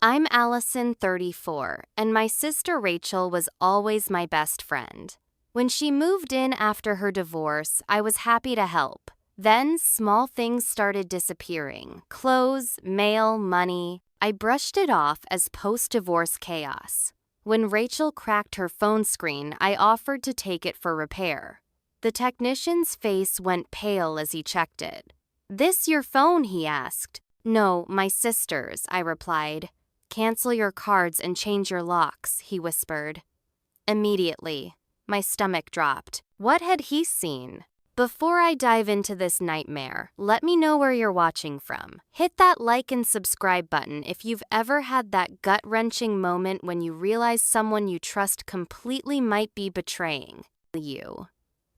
I'm Allison, 34, and my sister Rachel was always my best friend. When she moved in after her divorce, I was happy to help. Then, small things started disappearing. Clothes, mail, money. I brushed it off as post-divorce chaos. When Rachel cracked her phone screen, I offered to take it for repair. The technician's face went pale as he checked it. "This your phone?" he asked. "No, my sister's," I replied. "Cancel your cards and change your locks," he whispered. Immediately, my stomach dropped. What had he seen? Before I dive into this nightmare, let me know where you're watching from. Hit that like and subscribe button if you've ever had that gut-wrenching moment when you realize someone you trust completely might be betraying you.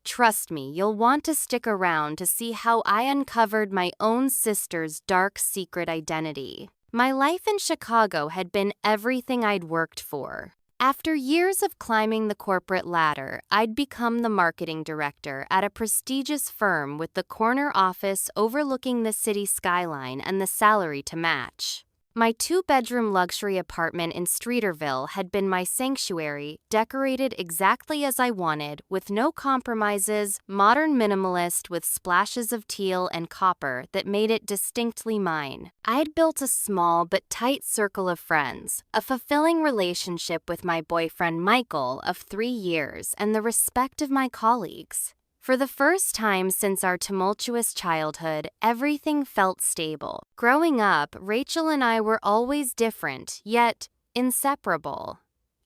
Trust me, you'll want to stick around to see how I uncovered my own sister's dark secret identity. My life in Chicago had been everything I'd worked for. After years of climbing the corporate ladder, I'd become the marketing director at a prestigious firm with the corner office overlooking the city skyline and the salary to match. My two-bedroom luxury apartment in Streeterville had been my sanctuary, decorated exactly as I wanted, with no compromises, modern minimalist with splashes of teal and copper that made it distinctly mine. I'd built a small but tight circle of friends, a fulfilling relationship with my boyfriend Michael of 3 years, and the respect of my colleagues. For the first time since our tumultuous childhood, everything felt stable. Growing up, Rachel and I were always different, yet inseparable.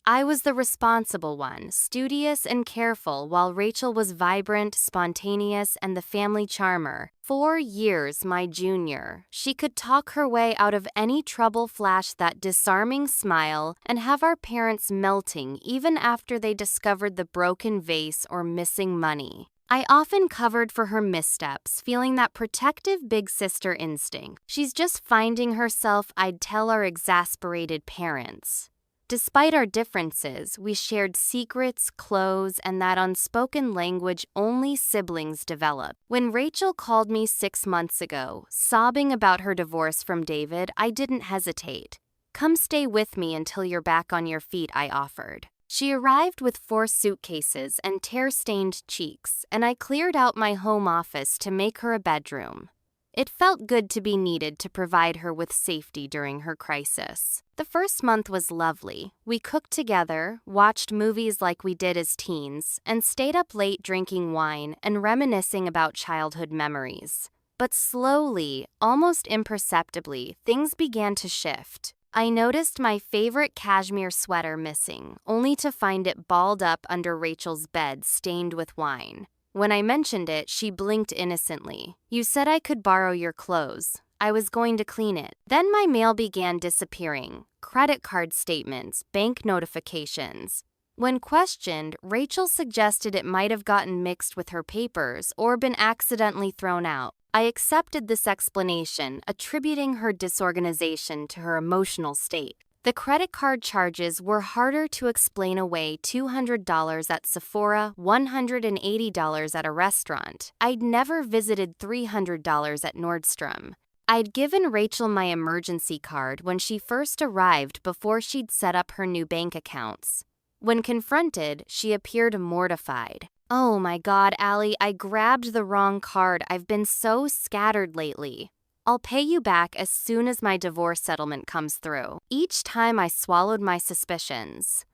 I was the responsible one, studious and careful, while Rachel was vibrant, spontaneous, and the family charmer. 4 years my junior, she could talk her way out of any trouble, flash that disarming smile, and have our parents melting even after they discovered the broken vase or missing money. I often covered for her missteps, feeling that protective big sister instinct. "She's just finding herself," I'd tell our exasperated parents. Despite our differences, we shared secrets, clothes, and that unspoken language only siblings develop. When Rachel called me 6 months ago, sobbing about her divorce from David, I didn't hesitate. "Come stay with me until you're back on your feet," I offered. She arrived with 4 suitcases and tear-stained cheeks, and I cleared out my home office to make her a bedroom. It felt good to be needed to provide her with safety during her crisis. The first month was lovely. We cooked together, watched movies like we did as teens, and stayed up late drinking wine and reminiscing about childhood memories. But slowly, almost imperceptibly, things began to shift. I noticed my favorite cashmere sweater missing, only to find it balled up under Rachel's bed, stained with wine. When I mentioned it, she blinked innocently. "You said I could borrow your clothes. I was going to clean it." Then my mail began disappearing. Credit card statements, bank notifications. When questioned, Rachel suggested it might have gotten mixed with her papers or been accidentally thrown out. I accepted this explanation, attributing her disorganization to her emotional state. The credit card charges were harder to explain away: $200 at Sephora, $180 at a restaurant. I'd never visited $300 at Nordstrom. I'd given Rachel my emergency card when she first arrived before she'd set up her new bank accounts. When confronted, she appeared mortified. "Oh my God, Allie, I grabbed the wrong card. I've been so scattered lately. I'll pay you back as soon as my divorce settlement comes through." Each time I swallowed my suspicions.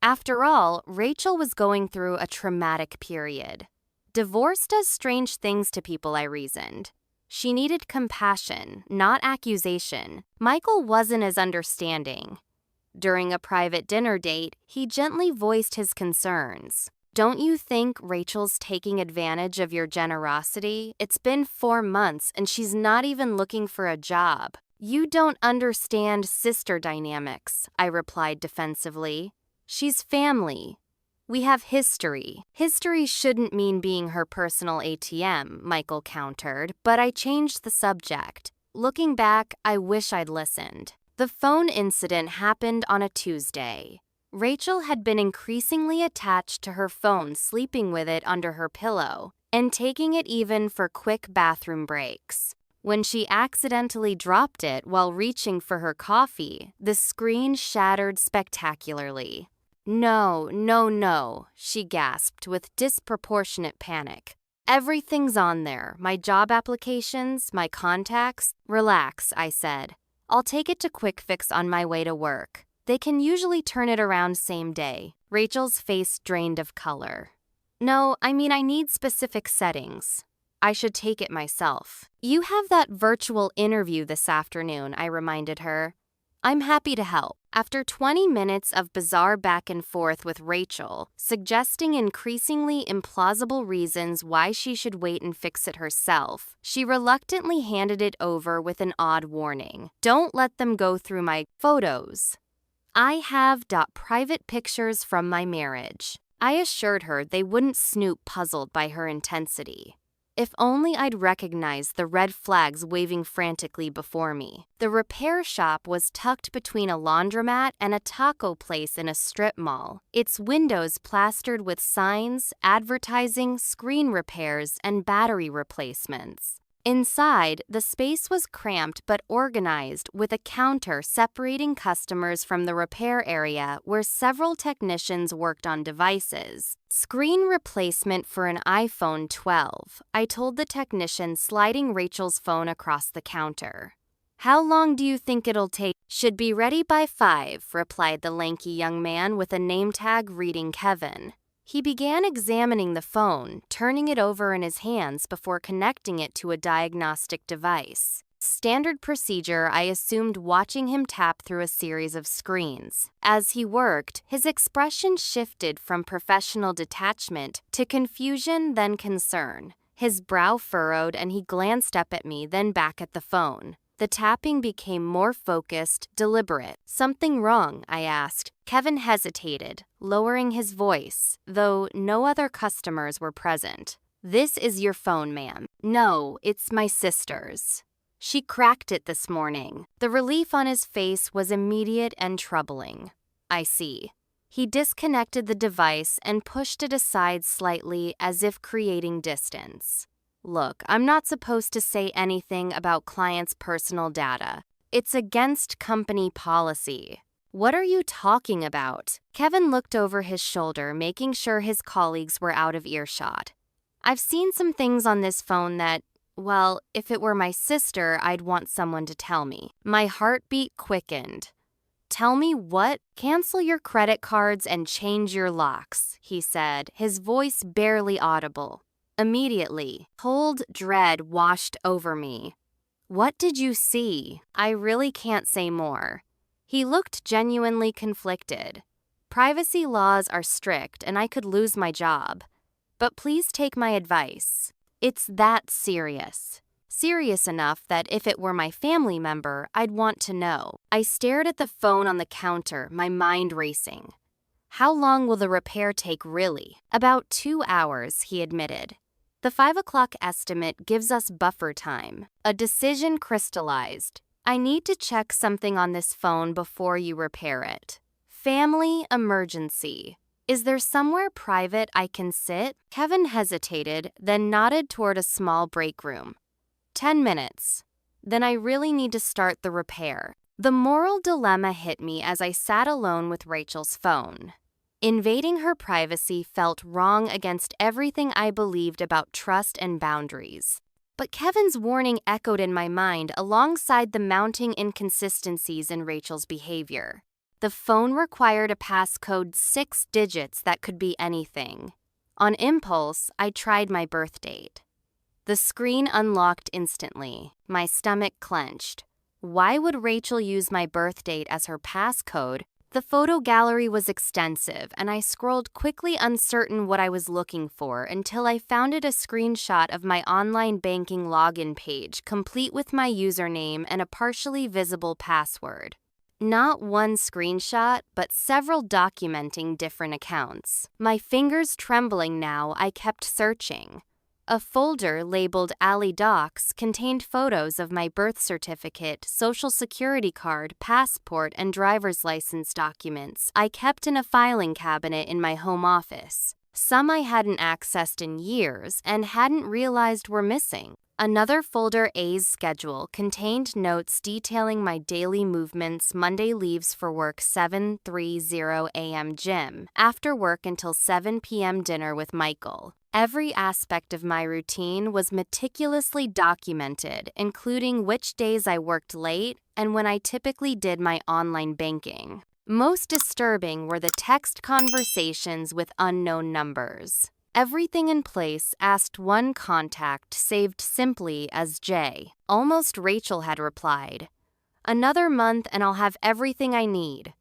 After all, Rachel was going through a traumatic period. Divorce does strange things to people, I reasoned. She needed compassion, not accusation. Michael wasn't as understanding. During a private dinner date, he gently voiced his concerns. "Don't you think Rachel's taking advantage of your generosity? It's been 4 months and she's not even looking for a job." "You don't understand sister dynamics," I replied defensively. "She's family. We have history." "History shouldn't mean being her personal ATM," Michael countered, but I changed the subject. Looking back, I wish I'd listened. The phone incident happened on a Tuesday. Rachel had been increasingly attached to her phone, sleeping with it under her pillow, and taking it even for quick bathroom breaks. When she accidentally dropped it while reaching for her coffee, the screen shattered spectacularly. No, no, no, she gasped with disproportionate panic. Everything's on there, my job applications, my contacts. Relax, I said. I'll take it to Quick Fix on my way to work. They can usually turn it around same day. Rachel's face drained of color. No, I need specific settings. I should take it myself. You have that virtual interview this afternoon, I reminded her. I'm happy to help. After 20 minutes of bizarre back and forth with Rachel, suggesting increasingly implausible reasons why she should wait and fix it herself, she reluctantly handed it over with an odd warning. Don't let them go through my photos. I have private pictures from my marriage. I assured her they wouldn't snoop, puzzled by her intensity. If only I'd recognized the red flags waving frantically before me. The repair shop was tucked between a laundromat and a taco place in a strip mall, its windows plastered with signs, advertising, screen repairs, and battery replacements. Inside, the space was cramped but organized, with a counter separating customers from the repair area where several technicians worked on devices. Screen replacement for an iPhone 12, I told the technician, sliding Rachel's phone across the counter. How long do you think it'll take? Should be ready by 5, replied the lanky young man with a name tag reading Kevin. He began examining the phone, turning it over in his hands before connecting it to a diagnostic device. Standard procedure, I assumed, watching him tap through a series of screens. As he worked, his expression shifted from professional detachment to confusion, then concern. His brow furrowed and he glanced up at me, then back at the phone. The tapping became more focused, deliberate. Something wrong? I asked. Kevin hesitated, lowering his voice, though no other customers were present. This is your phone, ma'am. No, it's my sister's. She cracked it this morning. The relief on his face was immediate and troubling. I see. He disconnected the device and pushed it aside slightly, as if creating distance. Look, I'm not supposed to say anything about clients' personal data. It's against company policy. What are you talking about? Kevin looked over his shoulder, making sure his colleagues were out of earshot. I've seen some things on this phone that, well, if it were my sister, I'd want someone to tell me. My heartbeat quickened. Tell me what? Cancel your credit cards and change your locks, he said, his voice barely audible. Immediately, cold dread washed over me. What did you see? I really can't say more. He looked genuinely conflicted. Privacy laws are strict and I could lose my job. But please take my advice. It's that serious. Serious enough that if it were my family member, I'd want to know. I stared at the phone on the counter, my mind racing. How long will the repair take really? About 2 hours, he admitted. The 5 o'clock estimate gives us buffer time. A decision crystallized. I need to check something on this phone before you repair it. Family emergency. Is there somewhere private I can sit? Kevin hesitated, then nodded toward a small break room. 10 minutes. Then I really need to start the repair. The moral dilemma hit me as I sat alone with Rachel's phone. Invading her privacy felt wrong against everything I believed about trust and boundaries. But Kevin's warning echoed in my mind alongside the mounting inconsistencies in Rachel's behavior. The phone required a passcode 6 digits that could be anything. On impulse, I tried my birth date. The screen unlocked instantly. My stomach clenched. Why would Rachel use my birth date as her passcode? The photo gallery was extensive, and I scrolled quickly, uncertain what I was looking for, until I found a screenshot of my online banking login page, complete with my username and a partially visible password. Not one screenshot, but several documenting different accounts. My fingers trembling now, I kept searching. A folder labeled Alley Docs contained photos of my birth certificate, social security card, passport, and driver's license documents I kept in a filing cabinet in my home office. Some I hadn't accessed in years and hadn't realized were missing. Another folder, A's schedule, contained notes detailing my daily movements. Monday, leaves for work 7:30 a.m. gym, after work until 7 p.m. dinner with Michael. Every aspect of my routine was meticulously documented, including which days I worked late and when I typically did my online banking. Most disturbing were the text conversations with unknown numbers. Everything in place asked one contact, saved simply as J. Almost Rachel had replied, "Another month and I'll have everything I need.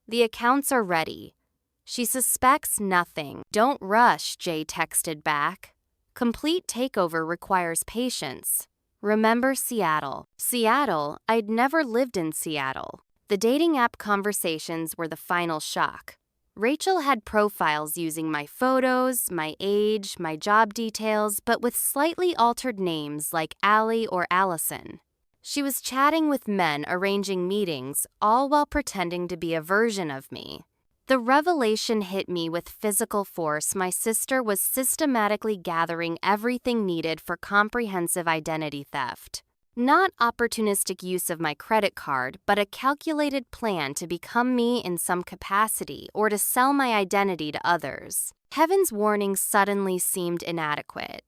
The accounts are ready." She suspects nothing. "Don't rush," Jay texted back. "Complete takeover requires patience. Remember Seattle." Seattle? I'd never lived in Seattle. The dating app conversations were the final shock. Rachel had profiles using my photos, my age, my job details, but with slightly altered names like Allie or Allison. She was chatting with men, arranging meetings, all while pretending to be a version of me. The revelation hit me with physical force. My sister was systematically gathering everything needed for comprehensive identity theft. Not opportunistic use of my credit card, but a calculated plan to become me in some capacity or to sell my identity to others. Heaven's warning suddenly seemed inadequate.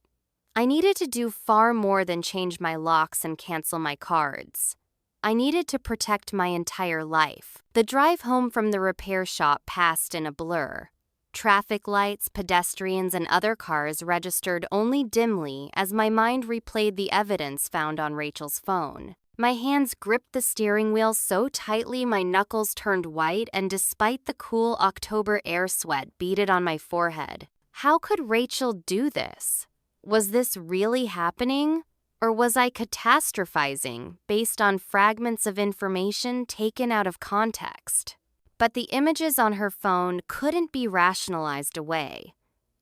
I needed to do far more than change my locks and cancel my cards. I needed to protect my entire life. The drive home from the repair shop passed in a blur. Traffic lights, pedestrians, and other cars registered only dimly as my mind replayed the evidence found on Rachel's phone. My hands gripped the steering wheel so tightly my knuckles turned white, and despite the cool October air sweat beaded on my forehead. How could Rachel do this? Was this really happening? Or was I catastrophizing based on fragments of information taken out of context? But the images on her phone couldn't be rationalized away.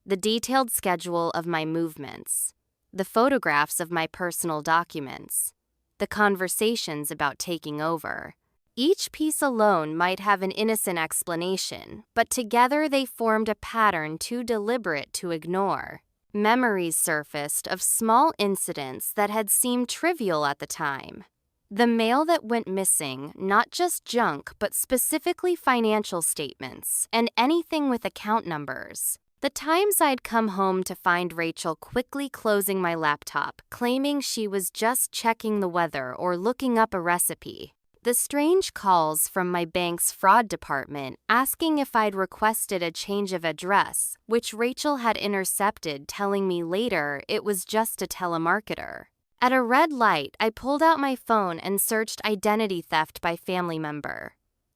The detailed schedule of my movements, the photographs of my personal documents, the conversations about taking over. Each piece alone might have an innocent explanation, but together they formed a pattern too deliberate to ignore. Memories surfaced of small incidents that had seemed trivial at the time. The mail that went missing, not just junk, but specifically financial statements, and anything with account numbers. The times I'd come home to find Rachel quickly closing my laptop, claiming she was just checking the weather or looking up a recipe. The strange calls from my bank's fraud department asking if I'd requested a change of address, which Rachel had intercepted, telling me later it was just a telemarketer. At a red light, I pulled out my phone and searched identity theft by family member.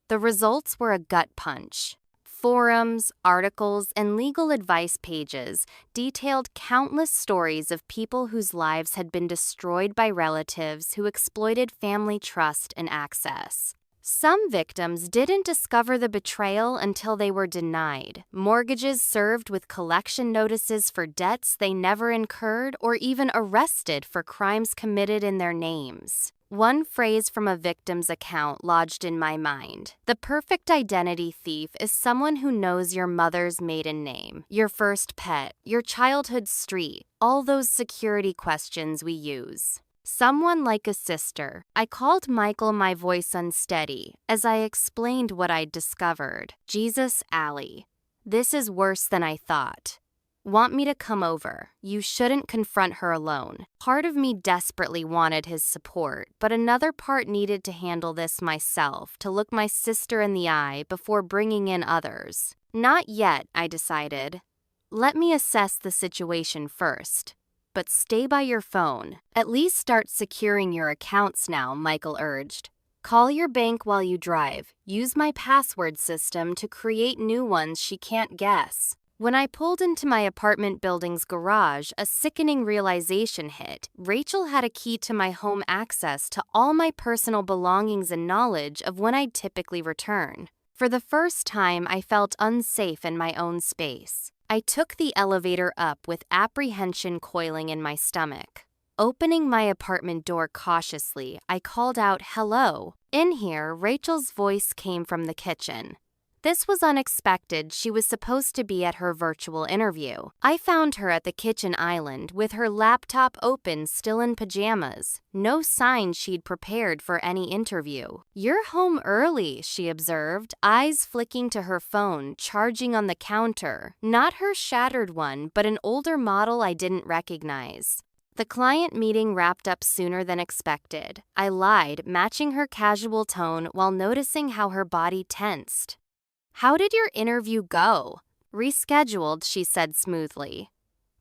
The results were a gut punch. Forums, articles, and legal advice pages detailed countless stories of people whose lives had been destroyed by relatives who exploited family trust and access. Some victims didn't discover the betrayal until they were denied. Mortgages served with collection notices for debts they never incurred, or even arrested for crimes committed in their names. One phrase from a victim's account lodged in my mind. The perfect identity thief is someone who knows your mother's maiden name, your first pet, your childhood street, all those security questions we use. Someone like a sister. I called Michael, my voice unsteady, as I explained what I'd discovered. Jesus, Allie. This is worse than I thought. Want me to come over? You shouldn't confront her alone. Part of me desperately wanted his support, but another part needed to handle this myself, to look my sister in the eye before bringing in others. Not yet, I decided. Let me assess the situation first. But stay by your phone. At least start securing your accounts now, Michael urged. Call your bank while you drive. Use my password system to create new ones she can't guess. When I pulled into my apartment building's garage, a sickening realization hit. Rachel had a key to my home, access to all my personal belongings, and knowledge of when I'd typically return. For the first time, I felt unsafe in my own space. I took the elevator up with apprehension coiling in my stomach. Opening my apartment door cautiously, I called out, "Hello." In here, Rachel's voice came from the kitchen. This was unexpected. She was supposed to be at her virtual interview. I found her at the kitchen island with her laptop open, still in pajamas. No sign she'd prepared for any interview. "You're home early," she observed, eyes flicking to her phone, charging on the counter. Not her shattered one, but an older model I didn't recognize. The client meeting wrapped up sooner than expected. I lied, matching her casual tone while noticing how her body tensed. "How did your interview go?" "Rescheduled," she said smoothly.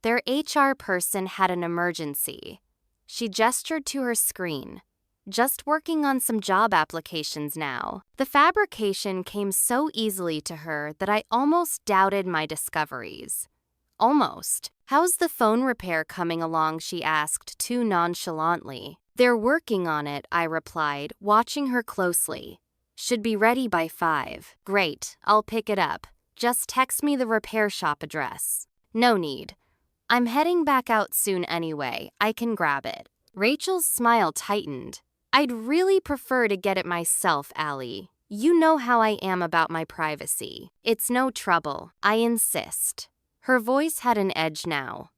"Their HR person had an emergency." She gestured to her screen. "Just working on some job applications now." The fabrication came so easily to her that I almost doubted my discoveries. Almost. "How's the phone repair coming along?" she asked, too nonchalantly. "They're working on it," I replied, watching her closely. "Should be ready by 5. "Great, I'll pick it up. Just text me the repair shop address." "No need. I'm heading back out soon anyway. I can grab it." Rachel's smile tightened. "I'd really prefer to get it myself, Allie. You know how I am about my privacy." "It's no trouble. I insist." Her voice had an edge now.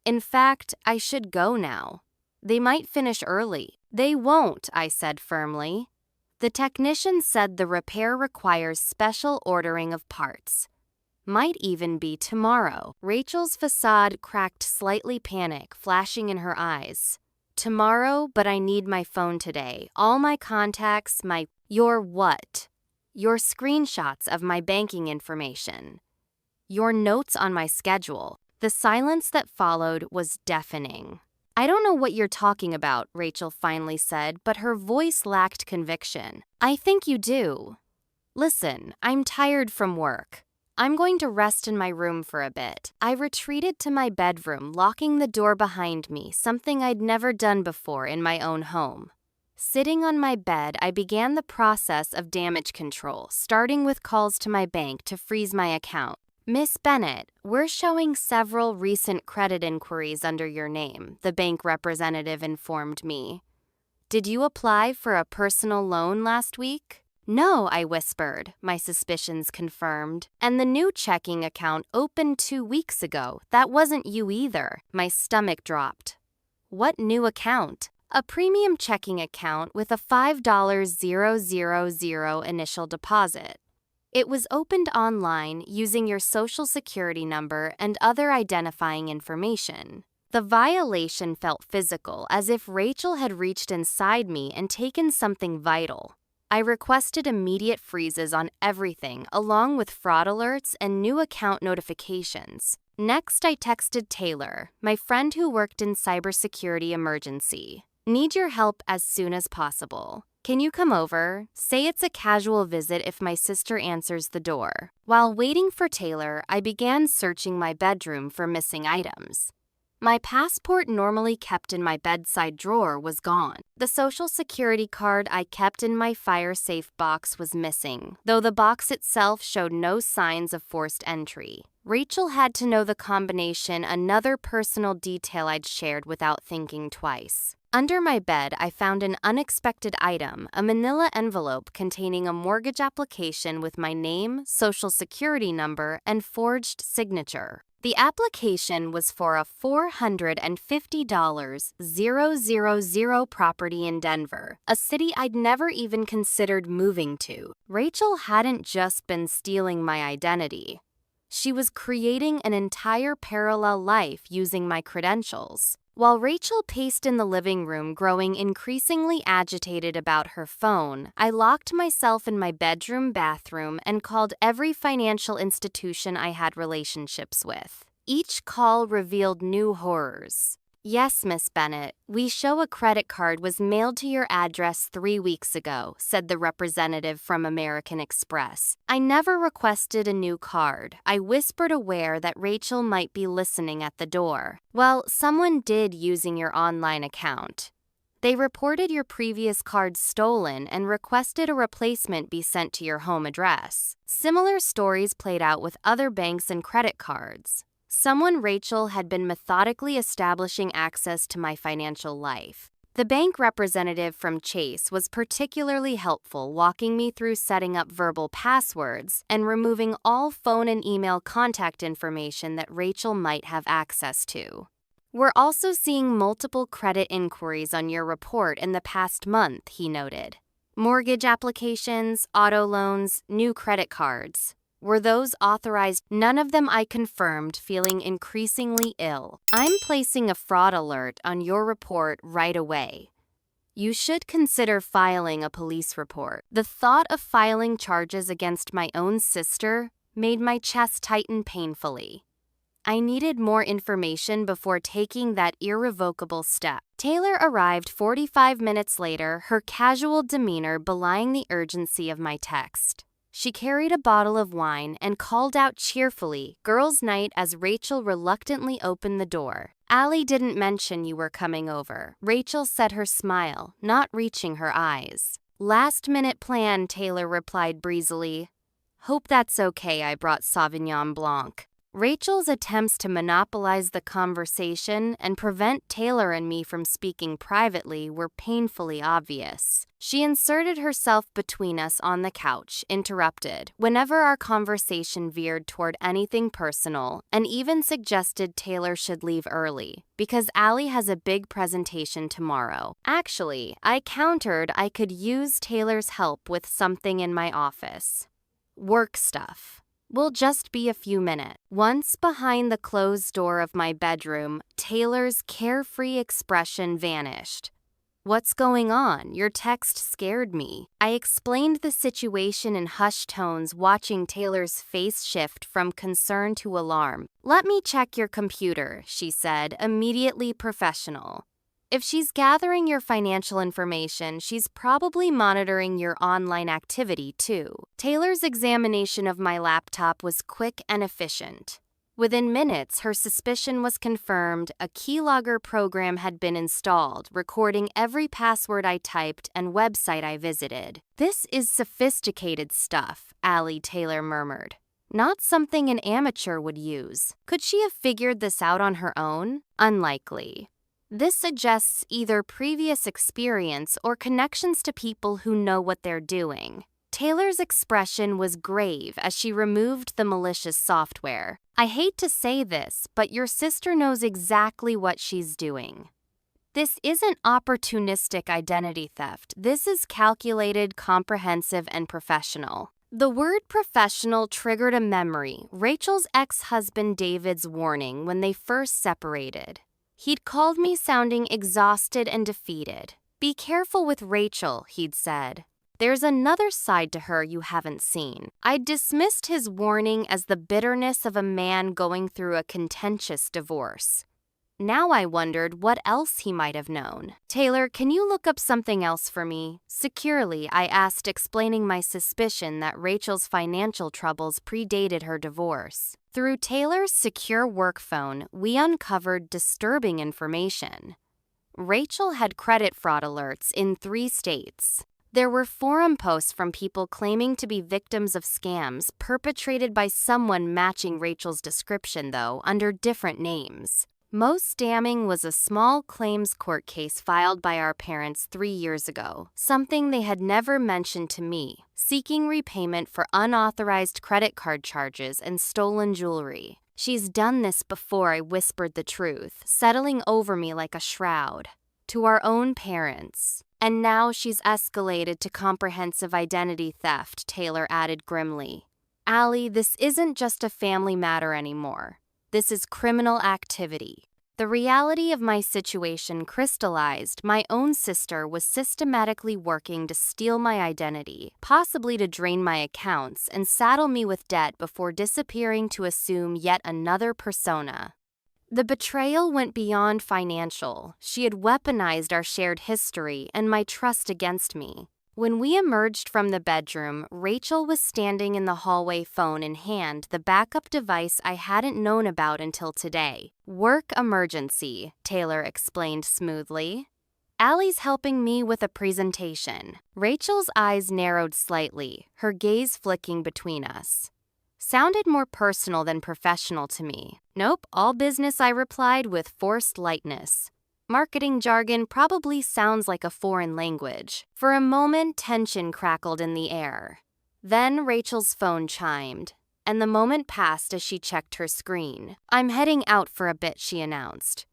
"In fact, I should go now. They might finish early." "They won't," I said firmly. "The technician said the repair requires special ordering of parts. Might even be tomorrow." Rachel's facade cracked slightly, panic flashing in her eyes. "Tomorrow, but I need my phone today. All my contacts, Your what?" "Your screenshots of my banking information. Your notes on my schedule." The silence that followed was deafening. "I don't know what you're talking about," Rachel finally said, but her voice lacked conviction. "I think you do. Listen, I'm tired from work. I'm going to rest in my room for a bit." I retreated to my bedroom, locking the door behind me, something I'd never done before in my own home. Sitting on my bed, I began the process of damage control, starting with calls to my bank to freeze my account. "Miss Bennett, we're showing several recent credit inquiries under your name," the bank representative informed me. "Did you apply for a personal loan last week?" "No," I whispered, my suspicions confirmed. "And the new checking account opened 2 weeks ago. That wasn't you either." My stomach dropped. "What new account?" "A premium checking account with a $5,000 initial deposit. It was opened online using your social security number and other identifying information." The violation felt physical, as if Rachel had reached inside me and taken something vital. I requested immediate freezes on everything, along with fraud alerts and new account notifications. Next, I texted Taylor, my friend who worked in cybersecurity emergency. "Need your help as soon as possible. Can you come over? Say it's a casual visit if my sister answers the door." While waiting for Taylor, I began searching my bedroom for missing items. My passport, normally kept in my bedside drawer, was gone. The social security card I kept in my fire-safe box was missing, though the box itself showed no signs of forced entry. Rachel had to know the combination, another personal detail I'd shared without thinking twice. Under my bed, I found an unexpected item, a manila envelope containing a mortgage application with my name, social security number, and forged signature. The application was for a $450,000 property in Denver, a city I'd never even considered moving to. Rachel hadn't just been stealing my identity. She was creating an entire parallel life using my credentials. While Rachel paced in the living room, growing increasingly agitated about her phone, I locked myself in my bathroom, and called every financial institution I had relationships with. Each call revealed new horrors. "Yes, Miss Bennett, we show a credit card was mailed to your address 3 weeks ago," said the representative from American Express. I never requested a new card. I whispered, aware that Rachel might be listening at the door. "Well, someone did using your online account. They reported your previous card stolen and requested a replacement be sent to your home address." Similar stories played out with other banks and credit cards. Someone Rachel had been methodically establishing access to my financial life. The bank representative from Chase was particularly helpful, walking me through setting up verbal passwords and removing all phone and email contact information that Rachel might have access to. We're also seeing multiple credit inquiries on your report in the past month, he noted. Mortgage applications, auto loans, new credit cards. Were those authorized? None of them, I confirmed, feeling increasingly ill. I'm placing a fraud alert on your report right away. You should consider filing a police report. The thought of filing charges against my own sister made my chest tighten painfully. I needed more information before taking that irrevocable step. Taylor arrived 45 minutes later, her casual demeanor belying the urgency of my text. She carried a bottle of wine and called out cheerfully, "Girls' night," as Rachel reluctantly opened the door. "Allie didn't mention you were coming over," Rachel said, her smile not reaching her eyes. "Last-minute plan," Taylor replied breezily. "Hope that's okay, I brought Sauvignon Blanc." Rachel's attempts to monopolize the conversation and prevent Taylor and me from speaking privately were painfully obvious. She inserted herself between us on the couch, interrupted whenever our conversation veered toward anything personal, and even suggested Taylor should leave early, because Allie has a big presentation tomorrow. Actually, I countered I could use Taylor's help with something in my office. Work stuff. Will just be a few minutes. Once behind the closed door of my bedroom, Taylor's carefree expression vanished. "What's going on? Your text scared me." I explained the situation in hushed tones, watching Taylor's face shift from concern to alarm. "Let me check your computer," she said, immediately professional. "If she's gathering your financial information, she's probably monitoring your online activity too." Taylor's examination of my laptop was quick and efficient. Within minutes, her suspicion was confirmed. A keylogger program had been installed, recording every password I typed and website I visited. "This is sophisticated stuff," Allie Taylor murmured. "Not something an amateur would use. Could she have figured this out on her own? Unlikely." This suggests either previous experience or connections to people who know what they're doing. Taylor's expression was grave as she removed the malicious software. "I hate to say this, but your sister knows exactly what she's doing. This isn't opportunistic identity theft. This is calculated, comprehensive, and professional." The word professional triggered a memory, Rachel's ex-husband David's warning when they first separated. He'd called me sounding exhausted and defeated. "Be careful with Rachel," he'd said. "There's another side to her you haven't seen." I dismissed his warning as the bitterness of a man going through a contentious divorce. Now I wondered what else he might have known. "Taylor, can you look up something else for me?" Securely, I asked, explaining my suspicion that Rachel's financial troubles predated her divorce. Through Taylor's secure work phone, we uncovered disturbing information. Rachel had credit fraud alerts in 3 states. There were forum posts from people claiming to be victims of scams perpetrated by someone matching Rachel's description, though, under different names. Most damning was a small claims court case filed by our parents 3 years ago, something they had never mentioned to me, seeking repayment for unauthorized credit card charges and stolen jewelry. "She's done this before," I whispered the truth, settling over me like a shroud. "To our own parents. And now she's escalated to comprehensive identity theft," Taylor added grimly. "Allie, this isn't just a family matter anymore. This is criminal activity." The reality of my situation crystallized. My own sister was systematically working to steal my identity, possibly to drain my accounts and saddle me with debt before disappearing to assume yet another persona. The betrayal went beyond financial. She had weaponized our shared history and my trust against me. When we emerged from the bedroom, Rachel was standing in the hallway, phone in hand, the backup device I hadn't known about until today. "Work emergency," Taylor explained smoothly. "Allie's helping me with a presentation." Rachel's eyes narrowed slightly, her gaze flicking between us. Sounded more personal than professional to me. "Nope, all business," I replied with forced lightness. Marketing jargon probably sounds like a foreign language. For a moment, tension crackled in the air. Then Rachel's phone chimed, and the moment passed as she checked her screen. "I'm heading out for a bit," she announced.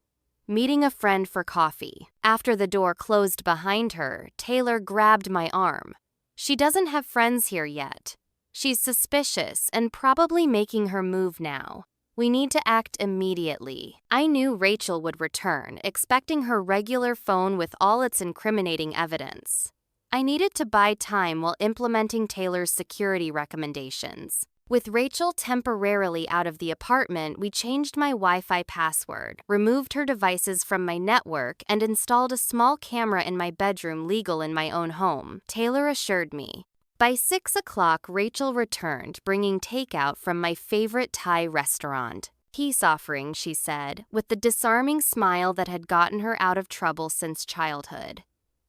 "Meeting a friend for coffee." After the door closed behind her, Taylor grabbed my arm. "She doesn't have friends here yet. She's suspicious and probably making her move now. We need to act immediately." I knew Rachel would return, expecting her regular phone with all its incriminating evidence. I needed to buy time while implementing Taylor's security recommendations. With Rachel temporarily out of the apartment, we changed my Wi-Fi password, removed her devices from my network, and installed a small camera in my bedroom legal in my own home, Taylor assured me. By 6 o'clock, Rachel returned, bringing takeout from my favorite Thai restaurant. "Peace offering," she said, with the disarming smile that had gotten her out of trouble since childhood.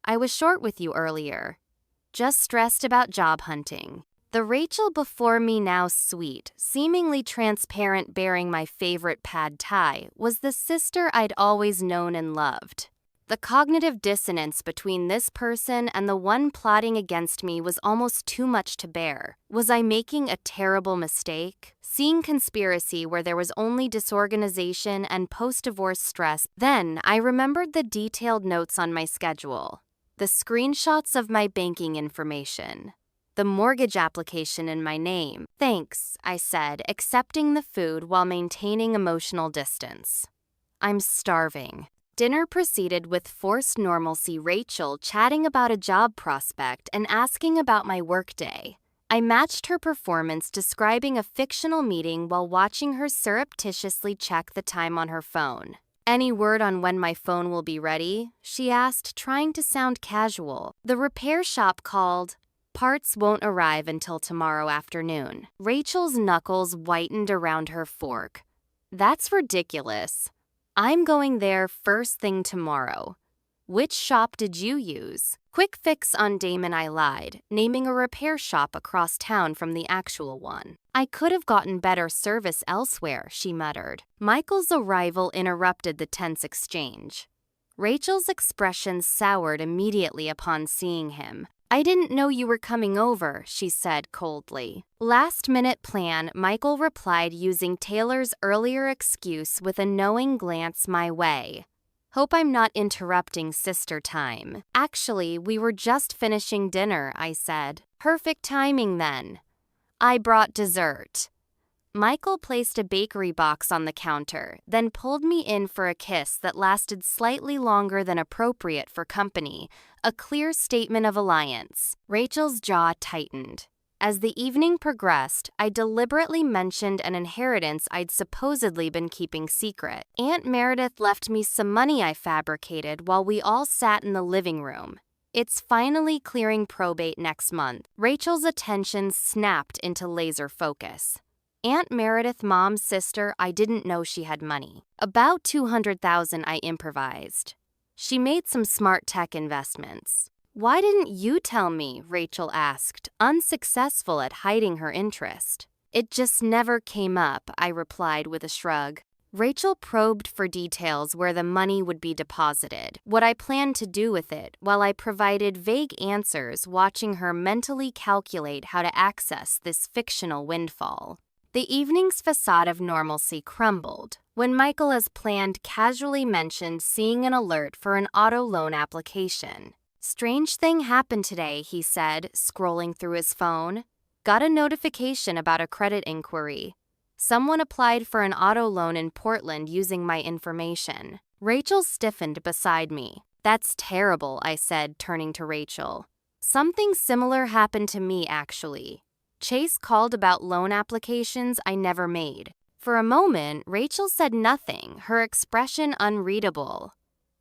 "I was short with you earlier. Just stressed about job hunting." The Rachel before me, now sweet, seemingly transparent, bearing my favorite pad thai, was the sister I'd always known and loved. The cognitive dissonance between this person and the one plotting against me was almost too much to bear. Was I making a terrible mistake? Seeing conspiracy where there was only disorganization and post-divorce stress. Then I remembered the detailed notes on my schedule, the screenshots of my banking information, the mortgage application in my name. "Thanks," I said, accepting the food while maintaining emotional distance. "I'm starving." Dinner proceeded with forced normalcy, Rachel chatting about a job prospect and asking about my workday. I matched her performance describing a fictional meeting while watching her surreptitiously check the time on her phone. "Any word on when my phone will be ready?" she asked, trying to sound casual. "The repair shop called. Parts won't arrive until tomorrow afternoon." Rachel's knuckles whitened around her fork. "That's ridiculous. I'm going there first thing tomorrow. Which shop did you use?" "Quick Fix on Damon," I lied, naming a repair shop across town from the actual one. "I could have gotten better service elsewhere," she muttered. Michael's arrival interrupted the tense exchange. Rachel's expression soured immediately upon seeing him. "I didn't know you were coming over," she said coldly. "Last-minute plan," Michael replied, using Taylor's earlier excuse with a knowing glance my way. "Hope I'm not interrupting sister time." "Actually, we were just finishing dinner," I said. "Perfect timing then. I brought dessert." Michael placed a bakery box on the counter, then pulled me in for a kiss that lasted slightly longer than appropriate for company, a clear statement of alliance. Rachel's jaw tightened. As the evening progressed, I deliberately mentioned an inheritance I'd supposedly been keeping secret. Aunt Meredith left me some money I fabricated while we all sat in the living room. "It's finally clearing probate next month." Rachel's attention snapped into laser focus. "Aunt Meredith, Mom's sister, I didn't know she had money." "About 200,000, I improvised. "She made some smart tech investments." "Why didn't you tell me?" Rachel asked, unsuccessful at hiding her interest. "It just never came up," I replied with a shrug. Rachel probed for details where the money would be deposited, what I planned to do with it, while I provided vague answers, watching her mentally calculate how to access this fictional windfall. The evening's facade of normalcy crumbled when Michael, as planned, casually mentioned seeing an alert for an auto loan application. "Strange thing happened today," he said, scrolling through his phone. "Got a notification about a credit inquiry. Someone applied for an auto loan in Portland using my information." Rachel stiffened beside me. "That's terrible," I said, turning to Rachel. "Something similar happened to me, actually. Chase called about loan applications I never made." For a moment, Rachel said nothing, her expression unreadable.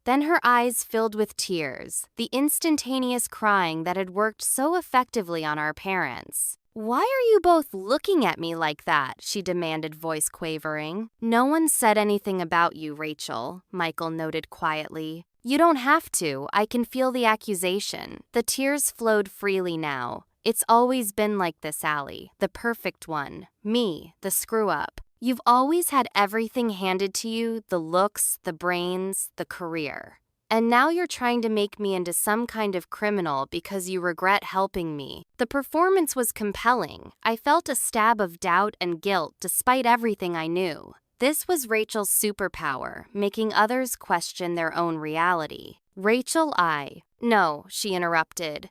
Then her eyes filled with tears, the instantaneous crying that had worked so effectively on our parents. "Why are you both looking at me like that?" she demanded, voice quavering. "No one said anything about you, Rachel," Michael noted quietly. "You don't have to. I can feel the accusation." The tears flowed freely now. "It's always been like this, Allie. The perfect one. Me, the screw-up. You've always had everything handed to you, the looks, the brains, the career. And now you're trying to make me into some kind of criminal because you regret helping me. The performance was compelling. I felt a stab of doubt and guilt despite everything I knew. This was Rachel's superpower, making others question their own reality. No, she interrupted.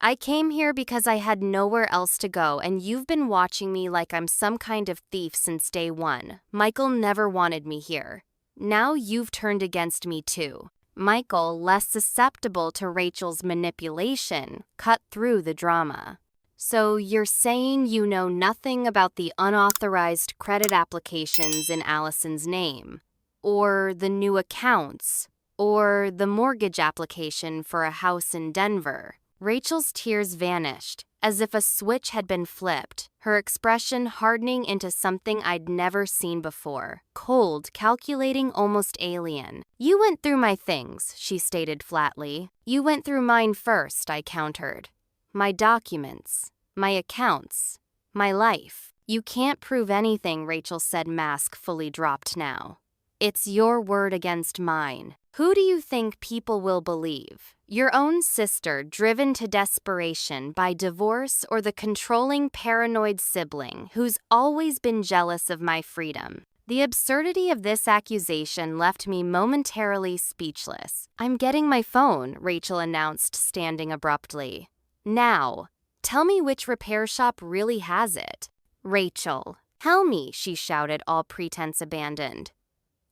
I came here because I had nowhere else to go, and you've been watching me like I'm some kind of thief since day one. Michael never wanted me here. Now you've turned against me too. Michael, less susceptible to Rachel's manipulation, cut through the drama. So you're saying you know nothing about the unauthorized credit applications in Allison's name, or the new accounts, or the mortgage application for a house in Denver? Rachel's tears vanished, as if a switch had been flipped, her expression hardening into something I'd never seen before. Cold, calculating, almost alien. You went through my things, she stated flatly. You went through mine first, I countered. My documents, my accounts, my life. You can't prove anything, Rachel said, mask fully dropped now. It's your word against mine. Who do you think people will believe? Your own sister, driven to desperation by divorce, or the controlling, paranoid sibling who's always been jealous of my freedom? The absurdity of this accusation left me momentarily speechless. I'm getting my phone, Rachel announced, standing abruptly. Now, tell me which repair shop really has it. Rachel, tell me, she shouted, all pretense abandoned.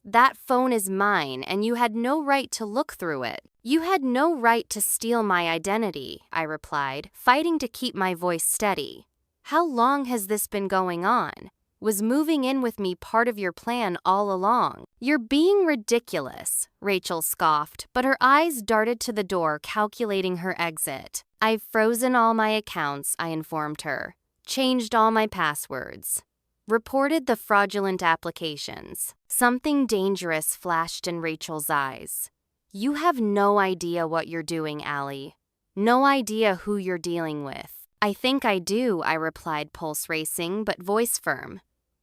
That phone is mine, and you had no right to look through it. You had no right to steal my identity, I replied, fighting to keep my voice steady. How long has this been going on? Was moving in with me part of your plan all along? You're being ridiculous, Rachel scoffed, but her eyes darted to the door, calculating her exit. I've frozen all my accounts, I informed her. Changed all my passwords. Reported the fraudulent applications. Something dangerous flashed in Rachel's eyes. You have no idea what you're doing, Allie. No idea who you're dealing with. I think I do, I replied, pulse racing, but voice firm.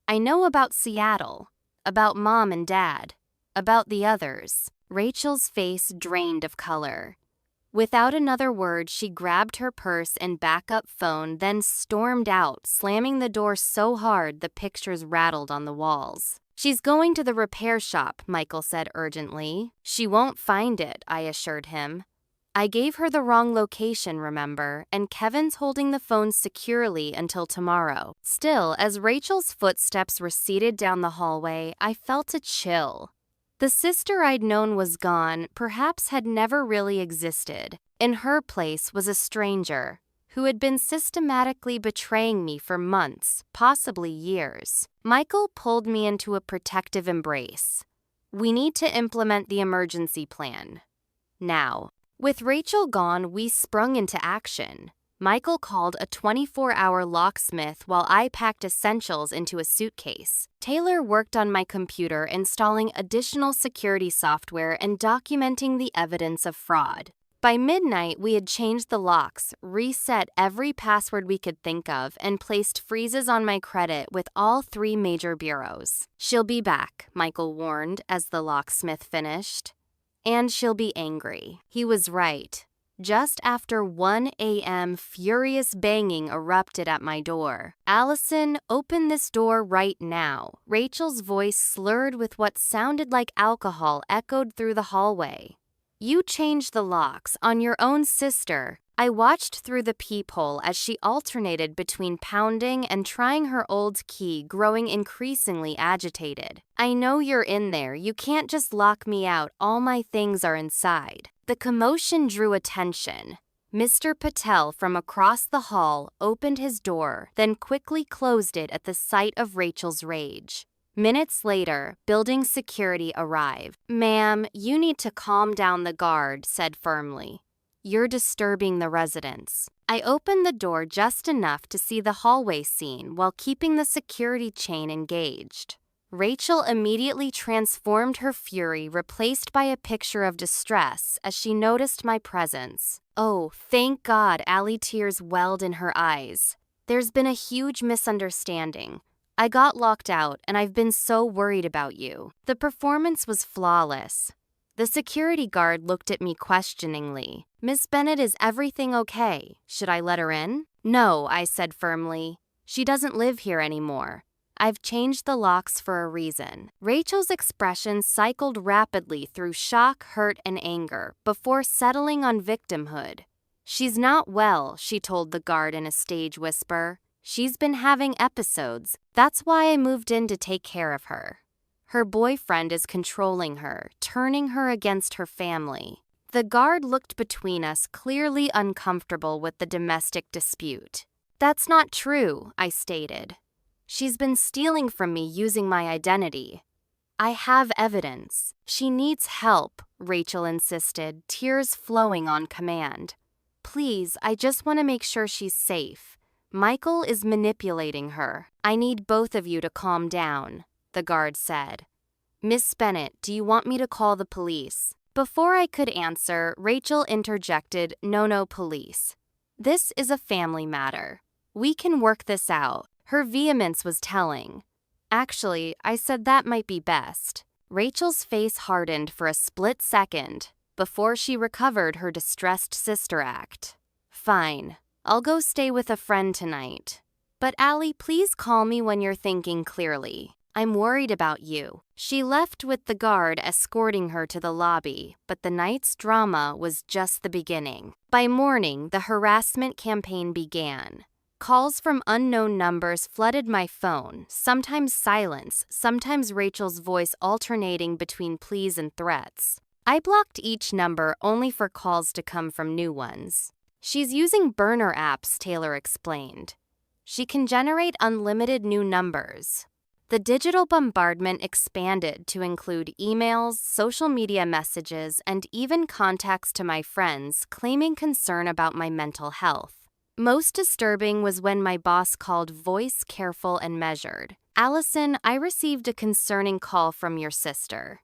I know about Seattle, about Mom and Dad, about the others. Rachel's face drained of color. Without another word, she grabbed her purse and backup phone, then stormed out, slamming the door so hard the pictures rattled on the walls. She's going to the repair shop, Michael said urgently. She won't find it, I assured him. I gave her the wrong location, remember, and Kevin's holding the phone securely until tomorrow. Still, as Rachel's footsteps receded down the hallway, I felt a chill. The sister I'd known was gone, perhaps had never really existed. In her place was a stranger, who had been systematically betraying me for months, possibly years. Michael pulled me into a protective embrace. We need to implement the emergency plan. Now. With Rachel gone, we sprung into action. Michael called a 24-hour locksmith while I packed essentials into a suitcase. Taylor worked on my computer, installing additional security software and documenting the evidence of fraud. By midnight, we had changed the locks, reset every password we could think of, and placed freezes on my credit with all 3 major bureaus. She'll be back, Michael warned as the locksmith finished. And she'll be angry. He was right. Just after 1 a.m., furious banging erupted at my door. Allison, open this door right now. Rachel's voice, slurred with what sounded like alcohol, echoed through the hallway. You changed the locks on your own sister. I watched through the peephole as she alternated between pounding and trying her old key, growing increasingly agitated. I know you're in there. You can't just lock me out. All my things are inside. The commotion drew attention. Mr. Patel from across the hall opened his door, then quickly closed it at the sight of Rachel's rage. Minutes later, building security arrived. Ma'am, you need to calm down, the guard said firmly. You're disturbing the residents. I opened the door just enough to see the hallway scene while keeping the security chain engaged. Rachel immediately transformed her fury, replaced by a picture of distress as she noticed my presence. Oh, thank God, Allie, tears welled in her eyes. There's been a huge misunderstanding. I got locked out and I've been so worried about you." The performance was flawless. The security guard looked at me questioningly. "Miss Bennett, is everything okay? Should I let her in?" "No," I said firmly. "She doesn't live here anymore. I've changed the locks for a reason." Rachel's expression cycled rapidly through shock, hurt, and anger before settling on victimhood. "She's not well," she told the guard in a stage whisper. "She's been having episodes. That's why I moved in to take care of her. Her boyfriend is controlling her, turning her against her family." The guard looked between us, clearly uncomfortable with the domestic dispute. "That's not true," I stated. "She's been stealing from me using my identity. I have evidence." "She needs help," Rachel insisted, tears flowing on command. "Please, I just want to make sure she's safe. Michael is manipulating her." "I need both of you to calm down," the guard said. "Miss Bennett, do you want me to call the police?" Before I could answer, Rachel interjected, "No, police. This is a family matter. We can work this out." Her vehemence was telling. "Actually, I said that might be best." Rachel's face hardened for a split second before she recovered her distressed sister act. "Fine. I'll go stay with a friend tonight. But Allie, please call me when you're thinking clearly. I'm worried about you." She left with the guard escorting her to the lobby, but the night's drama was just the beginning. By morning, the harassment campaign began. Calls from unknown numbers flooded my phone, sometimes silence, sometimes Rachel's voice alternating between pleas and threats. I blocked each number only for calls to come from new ones. "She's using burner apps," Taylor explained. "She can generate unlimited new numbers." The digital bombardment expanded to include emails, social media messages, and even contacts to my friends claiming concern about my mental health. Most disturbing was when my boss called voice careful and measured. "Allison, I received a concerning call from your sister.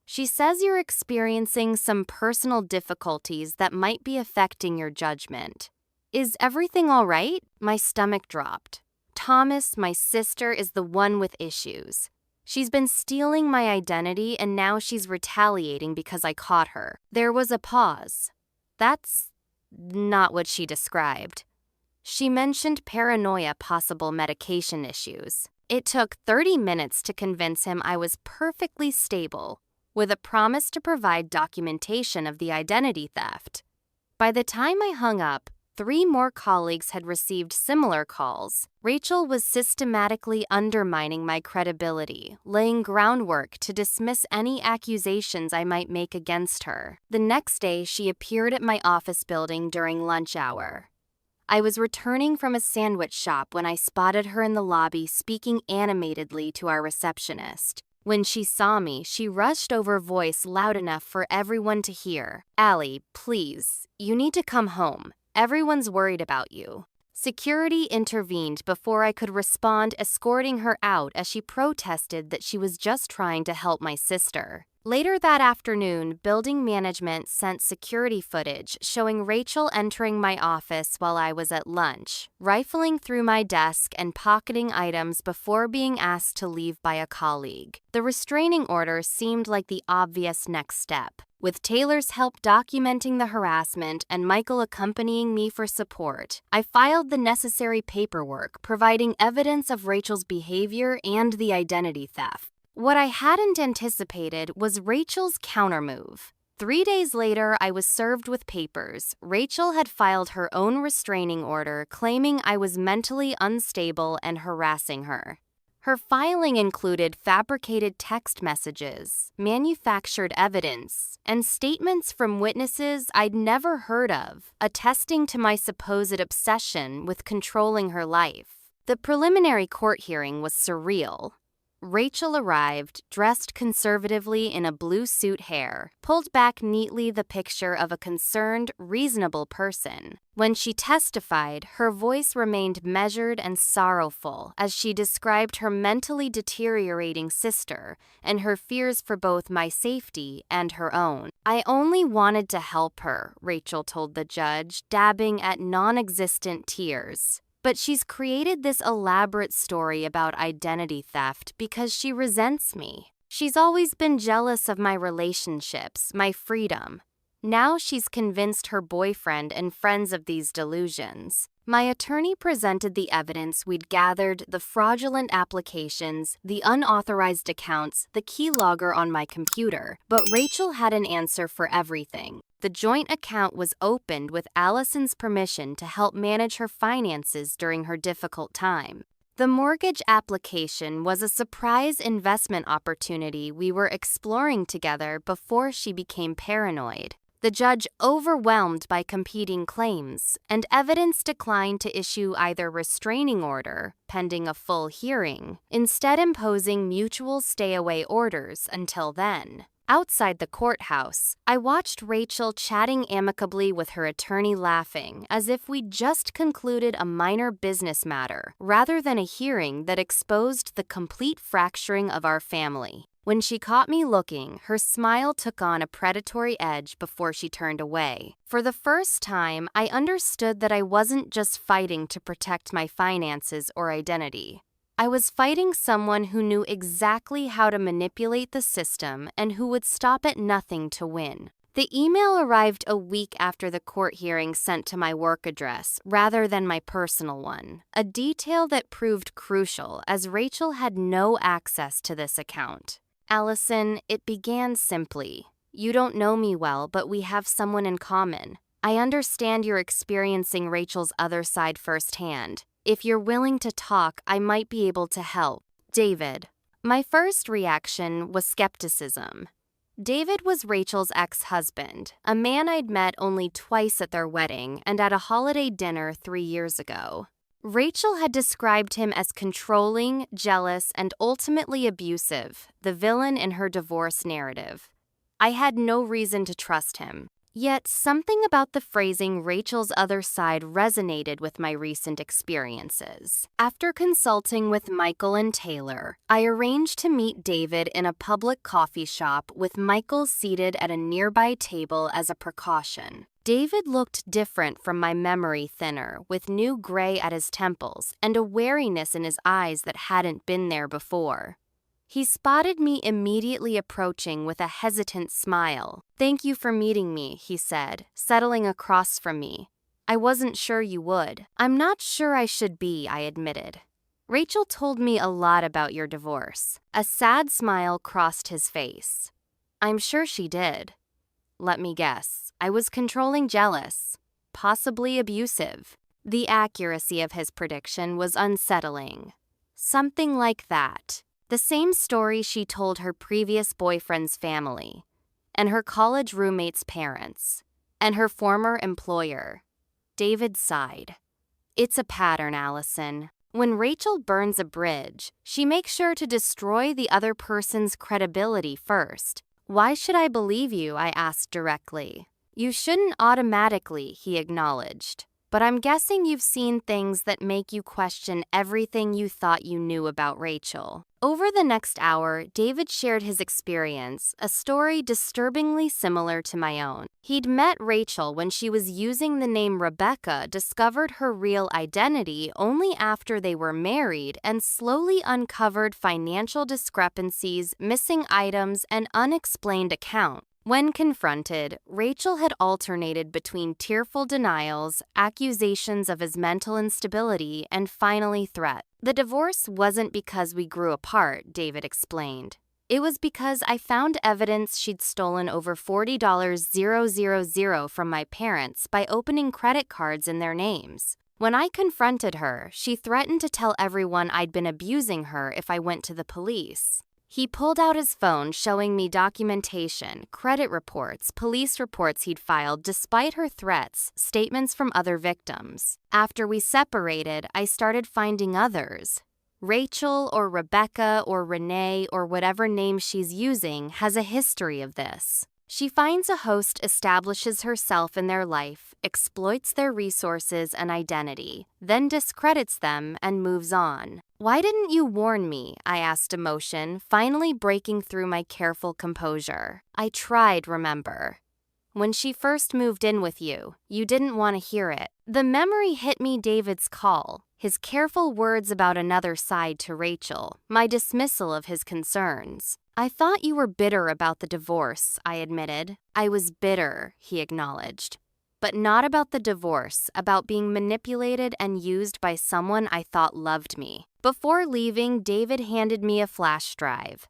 She says you're experiencing some personal difficulties that might be affecting your judgment. Is everything all right?" My stomach dropped. "Thomas, my sister, is the one with issues. She's been stealing my identity and now she's retaliating because I caught her." There was a pause. "That's not what she described. She mentioned paranoia, possible medication issues." It took 30 minutes to convince him I was perfectly stable, with a promise to provide documentation of the identity theft. By the time I hung up, 3 more colleagues had received similar calls. Rachel was systematically undermining my credibility, laying groundwork to dismiss any accusations I might make against her. The next day, she appeared at my office building during lunch hour. I was returning from a sandwich shop when I spotted her in the lobby speaking animatedly to our receptionist. When she saw me, she rushed over, voice loud enough for everyone to hear. "Allie, please, you need to come home. Everyone's worried about you." Security intervened before I could respond, escorting her out as she protested that she was just trying to help my sister. Later that afternoon, building management sent security footage showing Rachel entering my office while I was at lunch, rifling through my desk and pocketing items before being asked to leave by a colleague. The restraining order seemed like the obvious next step, with Taylor's help documenting the harassment and Michael accompanying me for support. I filed the necessary paperwork, providing evidence of Rachel's behavior and the identity theft. What I hadn't anticipated was Rachel's countermove. 3 days later, I was served with papers. Rachel had filed her own restraining order, claiming I was mentally unstable and harassing her. Her filing included fabricated text messages, manufactured evidence, and statements from witnesses I'd never heard of, attesting to my supposed obsession with controlling her life. The preliminary court hearing was surreal. Rachel arrived, dressed conservatively in a blue suit, hair pulled back neatly, the picture of a concerned, reasonable person. When she testified, her voice remained measured and sorrowful as she described her mentally deteriorating sister and her fears for both my safety and her own. "I only wanted to help her," Rachel told the judge, dabbing at non-existent tears. But she's created this elaborate story about identity theft because she resents me. She's always been jealous of my relationships, my freedom. Now she's convinced her boyfriend and friends of these delusions. My attorney presented the evidence we'd gathered, the fraudulent applications, the unauthorized accounts, the keylogger on my computer, but Rachel had an answer for everything. The joint account was opened with Allison's permission to help manage her finances during her difficult time. The mortgage application was a surprise investment opportunity we were exploring together before she became paranoid. The judge, overwhelmed by competing claims, and evidence declined to issue either restraining order, pending a full hearing, instead imposing mutual stay-away orders until then. Outside the courthouse, I watched Rachel chatting amicably with her attorney, laughing, as if we'd just concluded a minor business matter, rather than a hearing that exposed the complete fracturing of our family. When she caught me looking, her smile took on a predatory edge before she turned away. For the first time, I understood that I wasn't just fighting to protect my finances or identity. I was fighting someone who knew exactly how to manipulate the system and who would stop at nothing to win. The email arrived a week after the court hearing sent to my work address rather than my personal one, a detail that proved crucial as Rachel had no access to this account. Allison, it began simply. You don't know me well, but we have someone in common. I understand you're experiencing Rachel's other side firsthand. If you're willing to talk, I might be able to help. David. My first reaction was skepticism. David was Rachel's ex-husband, a man I'd met only twice at their wedding and at a holiday dinner 3 years ago. Rachel had described him as controlling, jealous, and ultimately abusive, the villain in her divorce narrative. I had no reason to trust him. Yet something about the phrasing Rachel's other side resonated with my recent experiences. After consulting with Michael and Taylor, I arranged to meet David in a public coffee shop with Michael seated at a nearby table as a precaution. David looked different from my memory thinner, with new gray at his temples and a wariness in his eyes that hadn't been there before. He spotted me immediately approaching with a hesitant smile. "Thank you for meeting me," he said, settling across from me. "I wasn't sure you would." "I'm not sure I should be," I admitted. "Rachel told me a lot about your divorce." A sad smile crossed his face. "I'm sure she did." Let me guess. I was controlling, jealous, possibly abusive. The accuracy of his prediction was unsettling. Something like that. The same story she told her previous boyfriend's family, and her college roommate's parents, and her former employer. David sighed. "It's a pattern, Allison. When Rachel burns a bridge, she makes sure to destroy the other person's credibility first." "Why should I believe you?" I asked directly. "You shouldn't automatically," he acknowledged. "But I'm guessing you've seen things that make you question everything you thought you knew about Rachel." Over the next hour, David shared his experience, a story disturbingly similar to my own. He'd met Rachel when she was using the name Rebecca, discovered her real identity only after they were married, and slowly uncovered financial discrepancies, missing items, and unexplained accounts. When confronted, Rachel had alternated between tearful denials, accusations of his mental instability, and finally threats. "The divorce wasn't because we grew apart," David explained. "It was because I found evidence she'd stolen over $40,000 from my parents by opening credit cards in their names. When I confronted her, she threatened to tell everyone I'd been abusing her if I went to the police." He pulled out his phone, showing me documentation, credit reports, police reports he'd filed despite her threats, statements from other victims. After we separated, I started finding others. Rachel or Rebecca or Renee or whatever name she's using has a history of this. She finds a host, establishes herself in their life, exploits their resources and identity, then discredits them and moves on. "Why didn't you warn me?" I asked, emotion, finally breaking through my careful composure. "I tried, remember. When she first moved in with you, you didn't want to hear it." The memory hit me David's call, his careful words about another side to Rachel, my dismissal of his concerns. "I thought you were bitter about the divorce," I admitted. "I was bitter," he acknowledged. "But not about the divorce, about being manipulated and used by someone I thought loved me." Before leaving, David handed me a flash drive.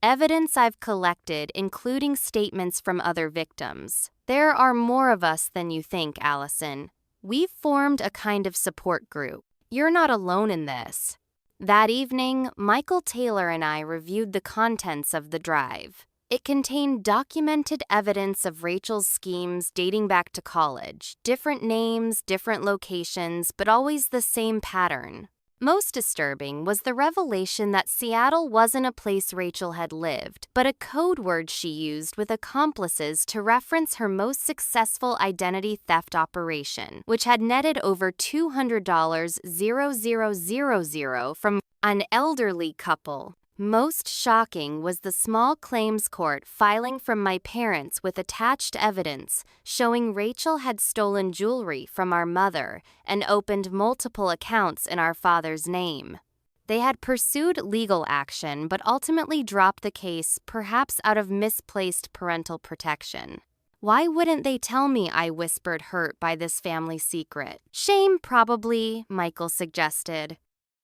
Evidence I've collected, including statements from other victims. "There are more of us than you think, Allison. We've formed a kind of support group. You're not alone in this." That evening, Michael Taylor and I reviewed the contents of the drive. It contained documented evidence of Rachel's schemes dating back to college. Different names, different locations, but always the same pattern. Most disturbing was the revelation that Seattle wasn't a place Rachel had lived, but a code word she used with accomplices to reference her most successful identity theft operation, which had netted over $200,000 from an elderly couple. Most shocking was the small claims court filing from my parents with attached evidence showing Rachel had stolen jewelry from our mother and opened multiple accounts in our father's name. They had pursued legal action but ultimately dropped the case, perhaps out of misplaced parental protection. "Why wouldn't they tell me?" I whispered, hurt by this family secret. "Shame, probably," Michael suggested.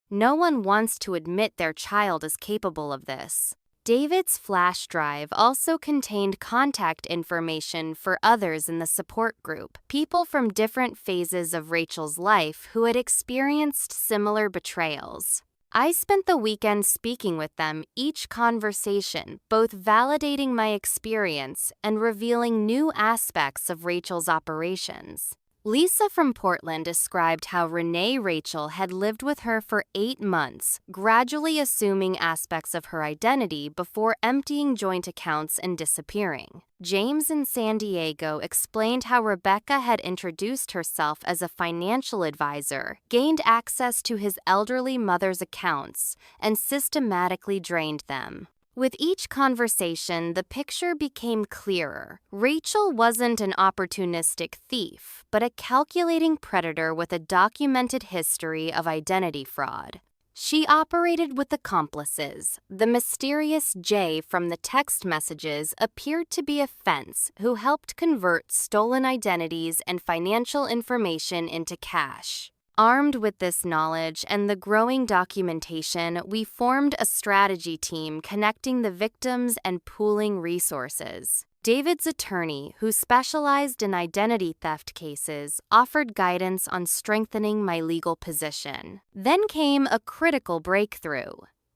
"No one wants to admit their child is capable of this." David's flash drive also contained contact information for others in the support group, people from different phases of Rachel's life who had experienced similar betrayals. I spent the weekend speaking with them, each conversation both validating my experience and revealing new aspects of Rachel's operations. Lisa from Portland described how Renee Rachel had lived with her for 8 months, gradually assuming aspects of her identity before emptying joint accounts and disappearing. James in San Diego explained how Rebecca had introduced herself as a financial advisor, gained access to his elderly mother's accounts, and systematically drained them. With each conversation, the picture became clearer. Rachel wasn't an opportunistic thief, but a calculating predator with a documented history of identity fraud. She operated with accomplices. The mysterious Jay from the text messages appeared to be a fence who helped convert stolen identities and financial information into cash. Armed with this knowledge and the growing documentation, we formed a strategy team connecting the victims and pooling resources. David's attorney, who specialized in identity theft cases, offered guidance on strengthening my legal position. Then came a critical breakthrough.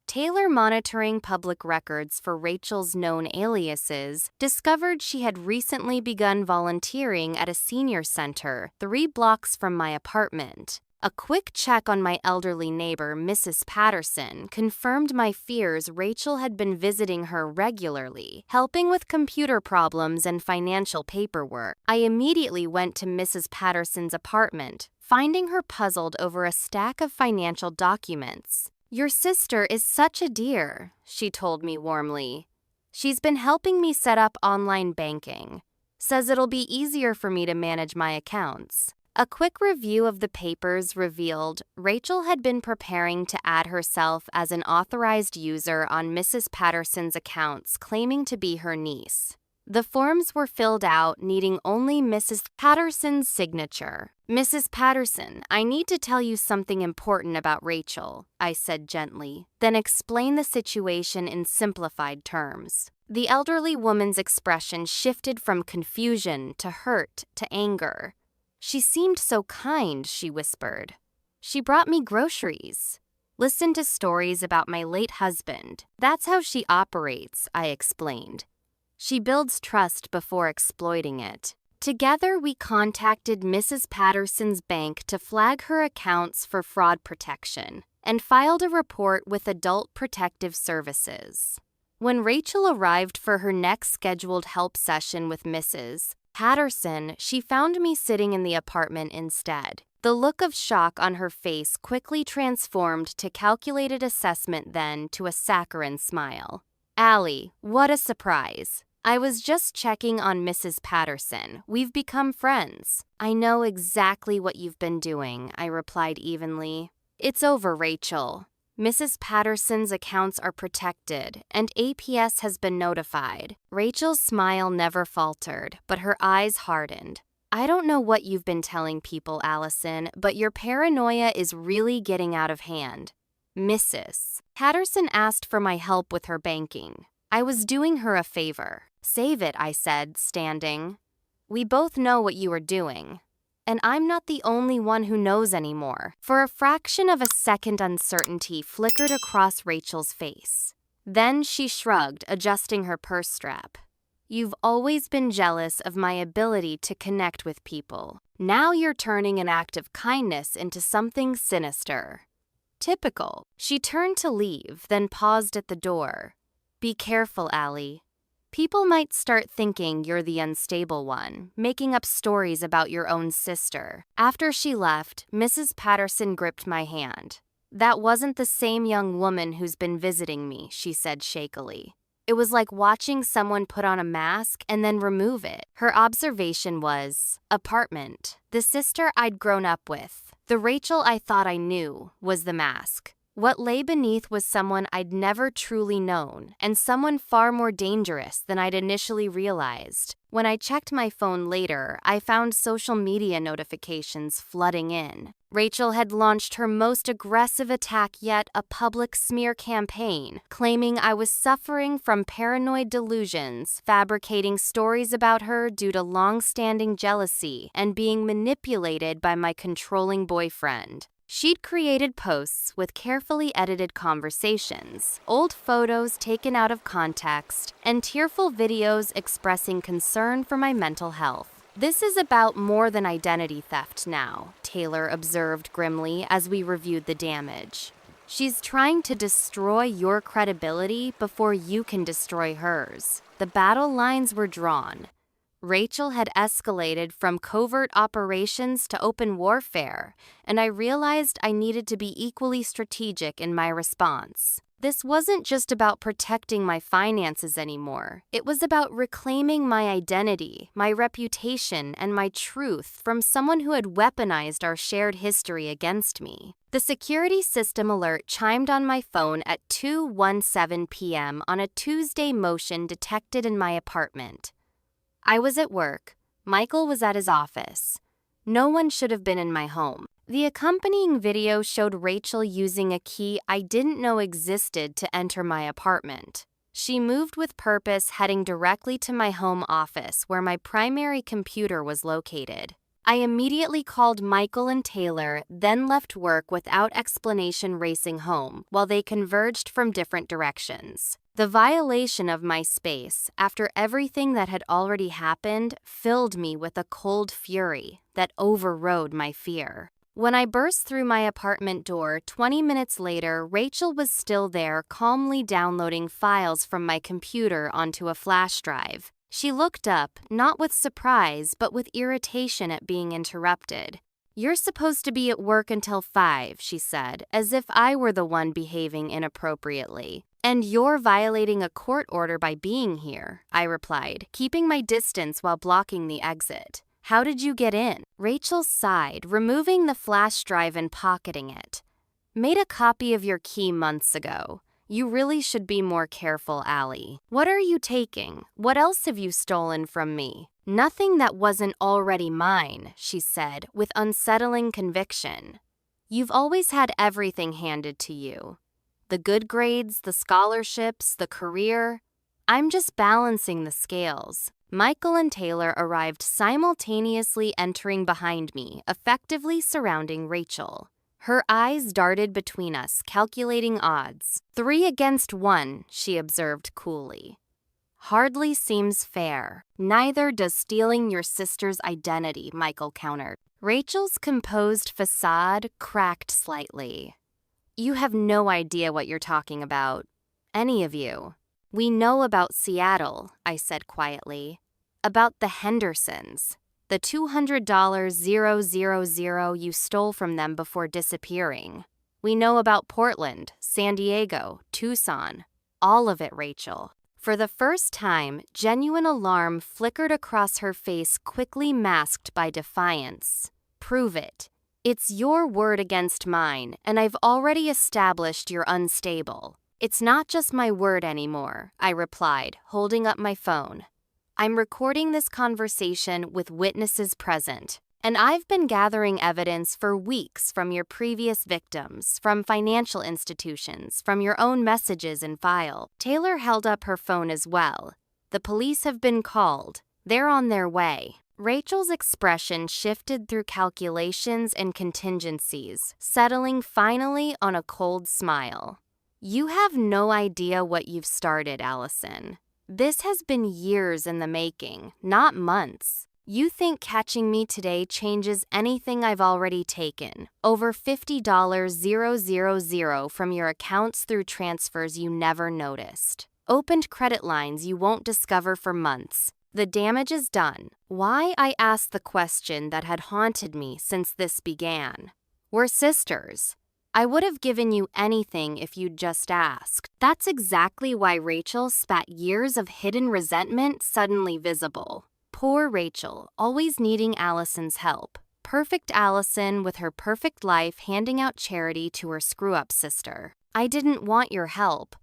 Taylor, monitoring public records for Rachel's known aliases, discovered she had recently begun volunteering at a senior center 3 blocks from my apartment. A quick check on my elderly neighbor, Mrs. Patterson, confirmed my fears. Rachel had been visiting her regularly, helping with computer problems and financial paperwork. I immediately went to Mrs. Patterson's apartment, finding her puzzled over a stack of financial documents. "Your sister is such a dear," she told me warmly. "She's been helping me set up online banking. Says it'll be easier for me to manage my accounts." A quick review of the papers revealed Rachel had been preparing to add herself as an authorized user on Mrs. Patterson's accounts, claiming to be her niece. The forms were filled out, needing only Mrs. Patterson's signature. "Mrs. Patterson, I need to tell you something important about Rachel," I said gently, then explained the situation in simplified terms. The elderly woman's expression shifted from confusion to hurt to anger. "She seemed so kind," she whispered. "She brought me groceries. Listened to stories about my late husband. That's how she operates," I explained. "She builds trust before exploiting it." Together, we contacted Mrs. Patterson's bank to flag her accounts for fraud protection and filed a report with Adult Protective Services. When Rachel arrived for her next scheduled help session with Mrs. Patterson, she found me sitting in the apartment instead. The look of shock on her face quickly transformed to calculated assessment, then to a saccharine smile. "Allie, what a surprise. I was just checking on Mrs. Patterson. We've become friends." "I know exactly what you've been doing," I replied evenly. It's over, Rachel. Mrs. Patterson's accounts are protected, and APS has been notified. Rachel's smile never faltered, but her eyes hardened. I don't know what you've been telling people, Allison, but your paranoia is really getting out of hand. Mrs. Patterson asked for my help with her banking. I was doing her a favor. Save it, I said, standing. We both know what you are doing. And I'm not the only one who knows anymore. For a fraction of a second, uncertainty flickered across Rachel's face. Then she shrugged, adjusting her purse strap. You've always been jealous of my ability to connect with people. Now you're turning an act of kindness into something sinister. Typical. She turned to leave, then paused at the door. Be careful, Allie. People might start thinking you're the unstable one, making up stories about your own sister. After she left, Mrs. Patterson gripped my hand. That wasn't the same young woman who's been visiting me, she said shakily. It was like watching someone put on a mask and then remove it. Her observation was, apartment. The sister I'd grown up with, the Rachel I thought I knew, was the mask. What lay beneath was someone I'd never truly known, and someone far more dangerous than I'd initially realized. When I checked my phone later, I found social media notifications flooding in. Rachel had launched her most aggressive attack yet, a public smear campaign, claiming I was suffering from paranoid delusions, fabricating stories about her due to long-standing jealousy, and being manipulated by my controlling boyfriend. She'd created posts with carefully edited conversations, old photos taken out of context, and tearful videos expressing concern for my mental health. This is about more than identity theft now, Taylor observed grimly as we reviewed the damage. She's trying to destroy your credibility before you can destroy hers. The battle lines were drawn. Rachel had escalated from covert operations to open warfare, and I realized I needed to be equally strategic in my response. This wasn't just about protecting my finances anymore. It was about reclaiming my identity, my reputation, and my truth from someone who had weaponized our shared history against me. The security system alert chimed on my phone at 2:17 p.m. on a Tuesday, motion detected in my apartment. I was at work. Michael was at his office. No one should have been in my home. The accompanying video showed Rachel using a key I didn't know existed to enter my apartment. She moved with purpose, heading directly to my home office where my primary computer was located. I immediately called Michael and Taylor, then left work without explanation, racing home while they converged from different directions. The violation of my space, after everything that had already happened, filled me with a cold fury that overrode my fear. When I burst through my apartment door 20 minutes later, Rachel was still there, calmly downloading files from my computer onto a flash drive. She looked up, not with surprise, but with irritation at being interrupted. You're supposed to be at work until 5, she said, as if I were the one behaving inappropriately. And you're violating a court order by being here, I replied, keeping my distance while blocking the exit. How did you get in? Rachel sighed, removing the flash drive and pocketing it. Made a copy of your key months ago. You really should be more careful, Allie. What are you taking? What else have you stolen from me? Nothing that wasn't already mine, she said, with unsettling conviction. You've always had everything handed to you. The good grades, the scholarships, the career. I'm just balancing the scales. Michael and Taylor arrived simultaneously, entering behind me, effectively surrounding Rachel. Her eyes darted between us, calculating odds. 3 against 1, she observed coolly. Hardly seems fair. Neither does stealing your sister's identity, Michael countered. Rachel's composed facade cracked slightly. You have no idea what you're talking about. Any of you. We know about Seattle, I said quietly. About the Hendersons. The $200,000 you stole from them before disappearing. We know about Portland, San Diego, Tucson. All of it, Rachel. For the first time, genuine alarm flickered across her face, quickly masked by defiance. Prove it. It's your word against mine, and I've already established you're unstable. It's not just my word anymore, I replied, holding up my phone. I'm recording this conversation with witnesses present, and I've been gathering evidence for weeks from your previous victims, from financial institutions, from your own messages and file. Taylor held up her phone as well. The police have been called. They're on their way. Rachel's expression shifted through calculations and contingencies, settling finally on a cold smile. You have no idea what you've started, Allison. This has been years in the making, not months. You think catching me today changes anything I've already taken. Over $50,000 from your accounts through transfers you never noticed. Opened credit lines you won't discover for months. The damage is done. Why, I asked the question that had haunted me since this began. We're sisters. I would have given you anything if you'd just asked. That's exactly why Rachel spat years of hidden resentment suddenly visible. Poor Rachel, always needing Allison's help. Perfect Allison with her perfect life handing out charity to her screw-up sister. I didn't want your help.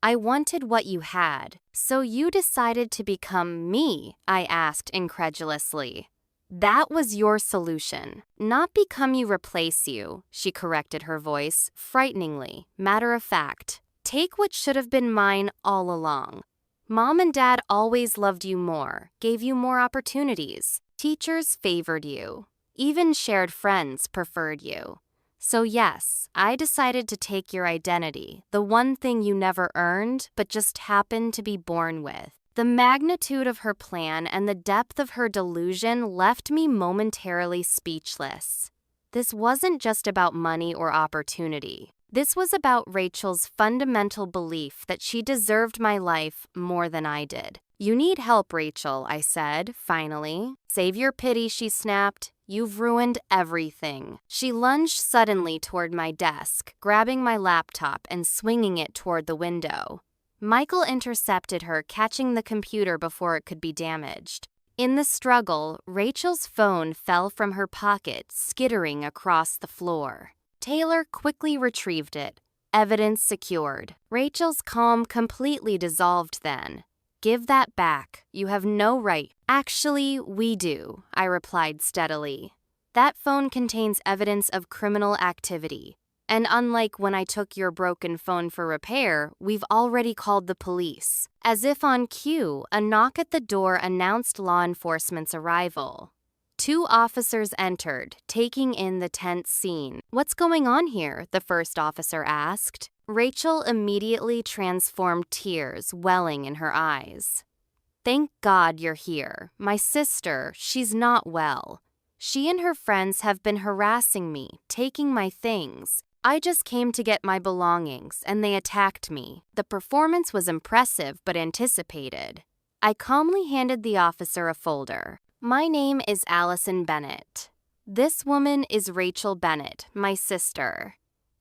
I wanted what you had. So you decided to become me, I asked incredulously. That was your solution. Not become you, replace you, she corrected her voice, frighteningly, matter of fact. Take what should have been mine all along. Mom and Dad always loved you more, gave you more opportunities. Teachers favored you. Even shared friends preferred you. So yes, I decided to take your identity, the one thing you never earned, but just happened to be born with. The magnitude of her plan and the depth of her delusion left me momentarily speechless. This wasn't just about money or opportunity. This was about Rachel's fundamental belief that she deserved my life more than I did. You need help, Rachel, I said, finally. Save your pity, she snapped. You've ruined everything. She lunged suddenly toward my desk, grabbing my laptop and swinging it toward the window. Michael intercepted her, catching the computer before it could be damaged. In the struggle, Rachel's phone fell from her pocket, skittering across the floor. Taylor quickly retrieved it. Evidence secured. Rachel's calm completely dissolved then. Give that back. You have no right. Actually, we do, I replied steadily. That phone contains evidence of criminal activity. And unlike when I took your broken phone for repair, we've already called the police. As if on cue, a knock at the door announced law enforcement's arrival. 2 officers entered, taking in the tense scene. What's going on here? The first officer asked. Rachel immediately transformed, tears welling in her eyes. Thank God you're here. My sister, she's not well. She and her friends have been harassing me, taking my things. I just came to get my belongings, and they attacked me. The performance was impressive but anticipated. I calmly handed the officer a folder. My name is Allison Bennett. This woman is Rachel Bennett, my sister.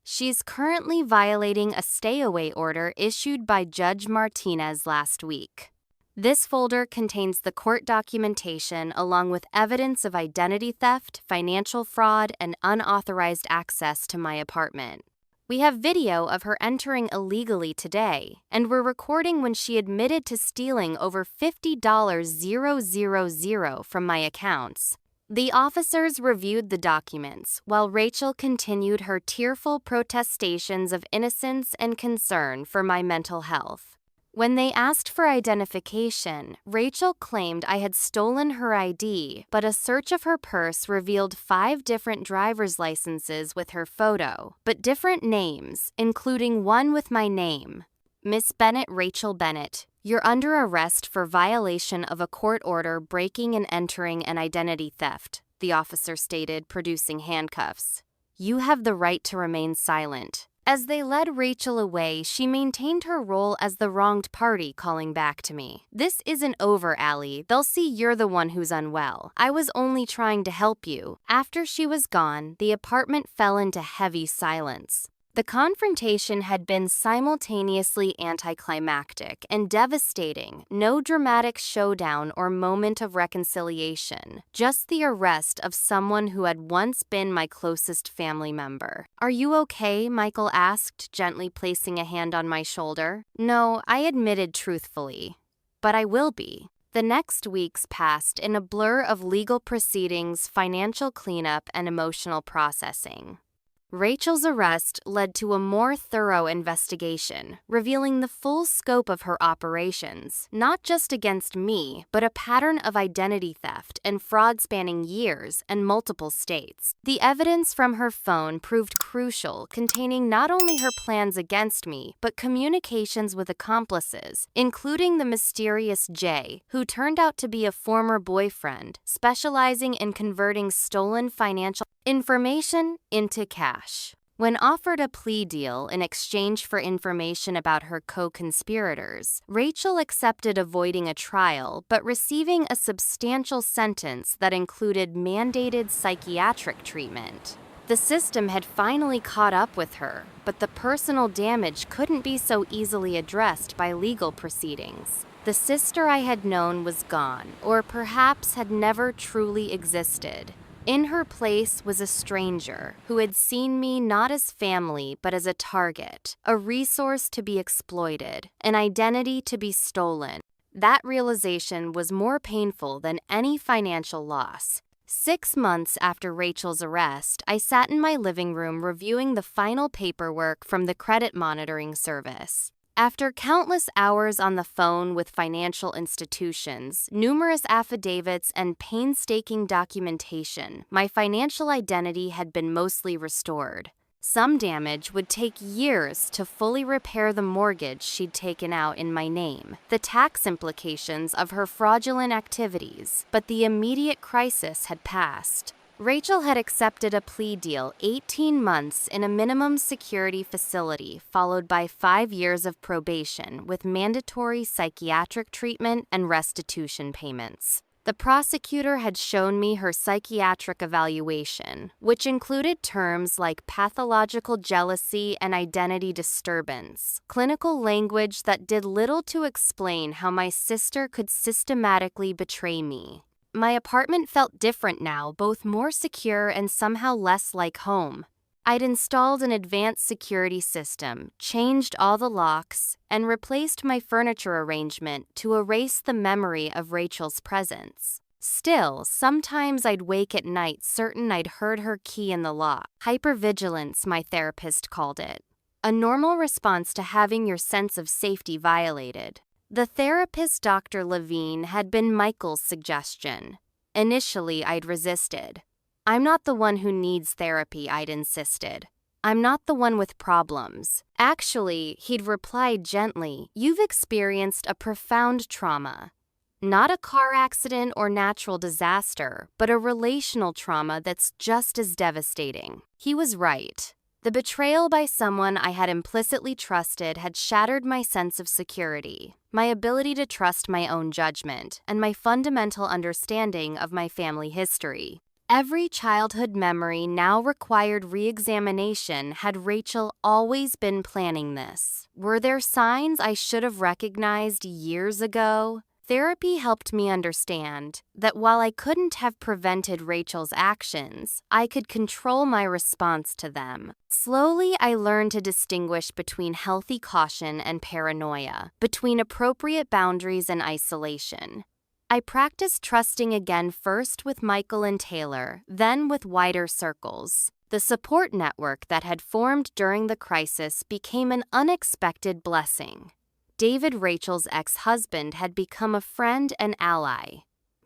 She's currently violating a stay-away order issued by Judge Martinez last week. This folder contains the court documentation along with evidence of identity theft, financial fraud, and unauthorized access to my apartment. We have video of her entering illegally today, and we're recording when she admitted to stealing over $50,000 from my accounts. The officers reviewed the documents, while Rachel continued her tearful protestations of innocence and concern for my mental health. When they asked for identification, Rachel claimed I had stolen her ID, but a search of her purse revealed 5 different driver's licenses with her photo, but different names, including one with my name. Miss Bennett, Rachel Bennett, you're under arrest for violation of a court order breaking and entering an identity theft, the officer stated, producing handcuffs. You have the right to remain silent. As they led Rachel away, she maintained her role as the wronged party, calling back to me. This isn't over, Allie. They'll see you're the one who's unwell. I was only trying to help you. After she was gone, the apartment fell into heavy silence. The confrontation had been simultaneously anticlimactic and devastating, no dramatic showdown or moment of reconciliation, just the arrest of someone who had once been my closest family member. "Are you okay?" Michael asked, gently placing a hand on my shoulder. "No," I admitted truthfully. "But I will be." The next weeks passed in a blur of legal proceedings, financial cleanup, and emotional processing. Rachel's arrest led to a more thorough investigation, revealing the full scope of her operations, not just against me, but a pattern of identity theft and fraud spanning years and multiple states. The evidence from her phone proved crucial, containing not only her plans against me, but communications with accomplices, including the mysterious Jay, who turned out to be a former boyfriend, specializing in converting stolen financial information into cash. When offered a plea deal in exchange for information about her co-conspirators, Rachel accepted avoiding a trial but receiving a substantial sentence that included mandated psychiatric treatment. The system had finally caught up with her, but the personal damage couldn't be so easily addressed by legal proceedings. The sister I had known was gone, or perhaps had never truly existed. In her place was a stranger who had seen me not as family but as a target, a resource to be exploited, an identity to be stolen. That realization was more painful than any financial loss. 6 months after Rachel's arrest, I sat in my living room reviewing the final paperwork from the credit monitoring service. After countless hours on the phone with financial institutions, numerous affidavits, and painstaking documentation, my financial identity had been mostly restored. Some damage would take years to fully repair the mortgage she'd taken out in my name, the tax implications of her fraudulent activities, but the immediate crisis had passed. Rachel had accepted a plea deal, 18 months in a minimum security facility, followed by 5 years of probation with mandatory psychiatric treatment and restitution payments. The prosecutor had shown me her psychiatric evaluation, which included terms like pathological jealousy and identity disturbance, clinical language that did little to explain how my sister could systematically betray me. My apartment felt different now, both more secure and somehow less like home. I'd installed an advanced security system, changed all the locks, and replaced my furniture arrangement to erase the memory of Rachel's presence. Still, sometimes I'd wake at night certain I'd heard her key in the lock. Hypervigilance, my therapist called it. A normal response to having your sense of safety violated. The therapist, Dr. Levine, had been Michael's suggestion. Initially, I'd resisted. "I'm not the one who needs therapy," I'd insisted. "I'm not the one with problems." Actually, he'd replied gently, "You've experienced a profound trauma. Not a car accident or natural disaster, but a relational trauma that's just as devastating." He was right. The betrayal by someone I had implicitly trusted had shattered my sense of security, my ability to trust my own judgment, and my fundamental understanding of my family history. Every childhood memory now required re-examination. Had Rachel always been planning this? Were there signs I should have recognized years ago? Therapy helped me understand that while I couldn't have prevented Rachel's actions, I could control my response to them. Slowly, I learned to distinguish between healthy caution and paranoia, between appropriate boundaries and isolation. I practiced trusting again, first with Michael and Taylor, then with wider circles. The support network that had formed during the crisis became an unexpected blessing. David, Rachel's ex-husband, had become a friend and ally.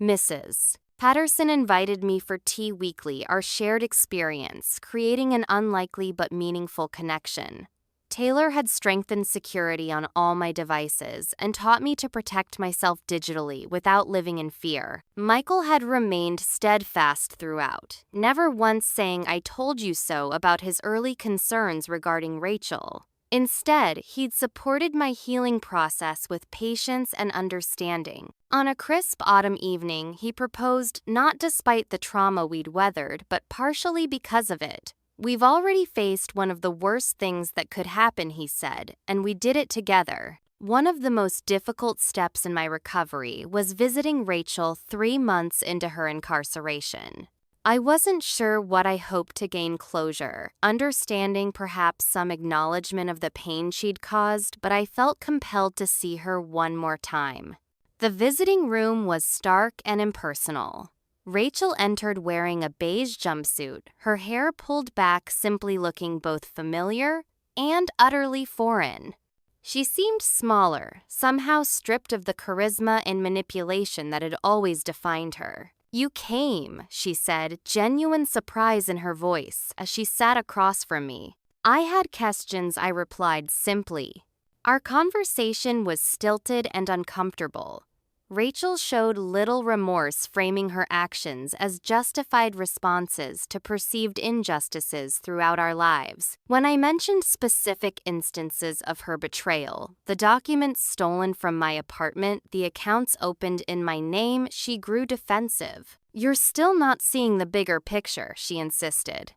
Mrs. Patterson invited me for tea weekly, our shared experience, creating an unlikely but meaningful connection. Taylor had strengthened security on all my devices and taught me to protect myself digitally without living in fear. Michael had remained steadfast throughout, never once saying "I told you so" about his early concerns regarding Rachel. Instead, he'd supported my healing process with patience and understanding. On a crisp autumn evening, he proposed, not despite the trauma we'd weathered, but partially because of it. "We've already faced one of the worst things that could happen," he said, "and we did it together." One of the most difficult steps in my recovery was visiting Rachel 3 months into her incarceration. I wasn't sure what I hoped to gain closure, understanding perhaps some acknowledgement of the pain she'd caused, but I felt compelled to see her one more time. The visiting room was stark and impersonal. Rachel entered wearing a beige jumpsuit, her hair pulled back, simply looking both familiar and utterly foreign. She seemed smaller, somehow stripped of the charisma and manipulation that had always defined her. "You came," she said, genuine surprise in her voice as she sat across from me. I had questions, I replied simply. Our conversation was stilted and uncomfortable. Rachel showed little remorse, framing her actions as justified responses to perceived injustices throughout our lives. When I mentioned specific instances of her betrayal, the documents stolen from my apartment, the accounts opened in my name, she grew defensive. "You're still not seeing the bigger picture," she insisted.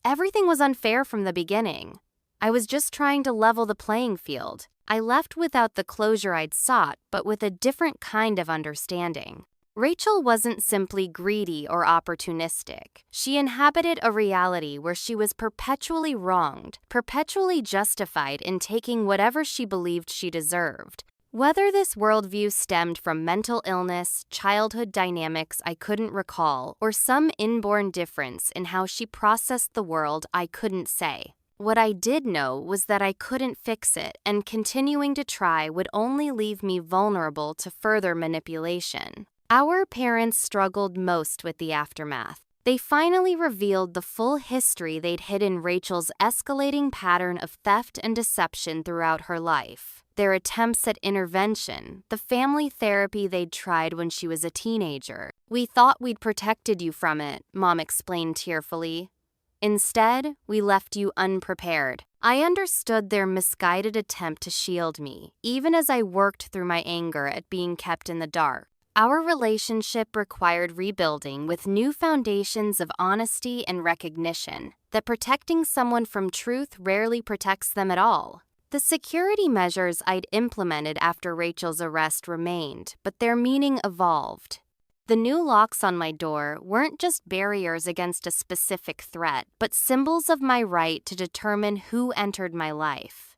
"Everything was unfair from the beginning. I was just trying to level the playing field." I left without the closure I'd sought, but with a different kind of understanding. Rachel wasn't simply greedy or opportunistic. She inhabited a reality where she was perpetually wronged, perpetually justified in taking whatever she believed she deserved. Whether this worldview stemmed from mental illness, childhood dynamics I couldn't recall, or some inborn difference in how she processed the world, I couldn't say. What I did know was that I couldn't fix it, and continuing to try would only leave me vulnerable to further manipulation. Our parents struggled most with the aftermath. They finally revealed the full history they'd hidden: Rachel's escalating pattern of theft and deception throughout her life, their attempts at intervention, the family therapy they'd tried when she was a teenager. "We thought we'd protected you from it," Mom explained tearfully. "Instead, we left you unprepared." I understood their misguided attempt to shield me, even as I worked through my anger at being kept in the dark. Our relationship required rebuilding with new foundations of honesty and recognition that protecting someone from truth rarely protects them at all. The security measures I'd implemented after Rachel's arrest remained, but their meaning evolved. The new locks on my door weren't just barriers against a specific threat, but symbols of my right to determine who entered my life.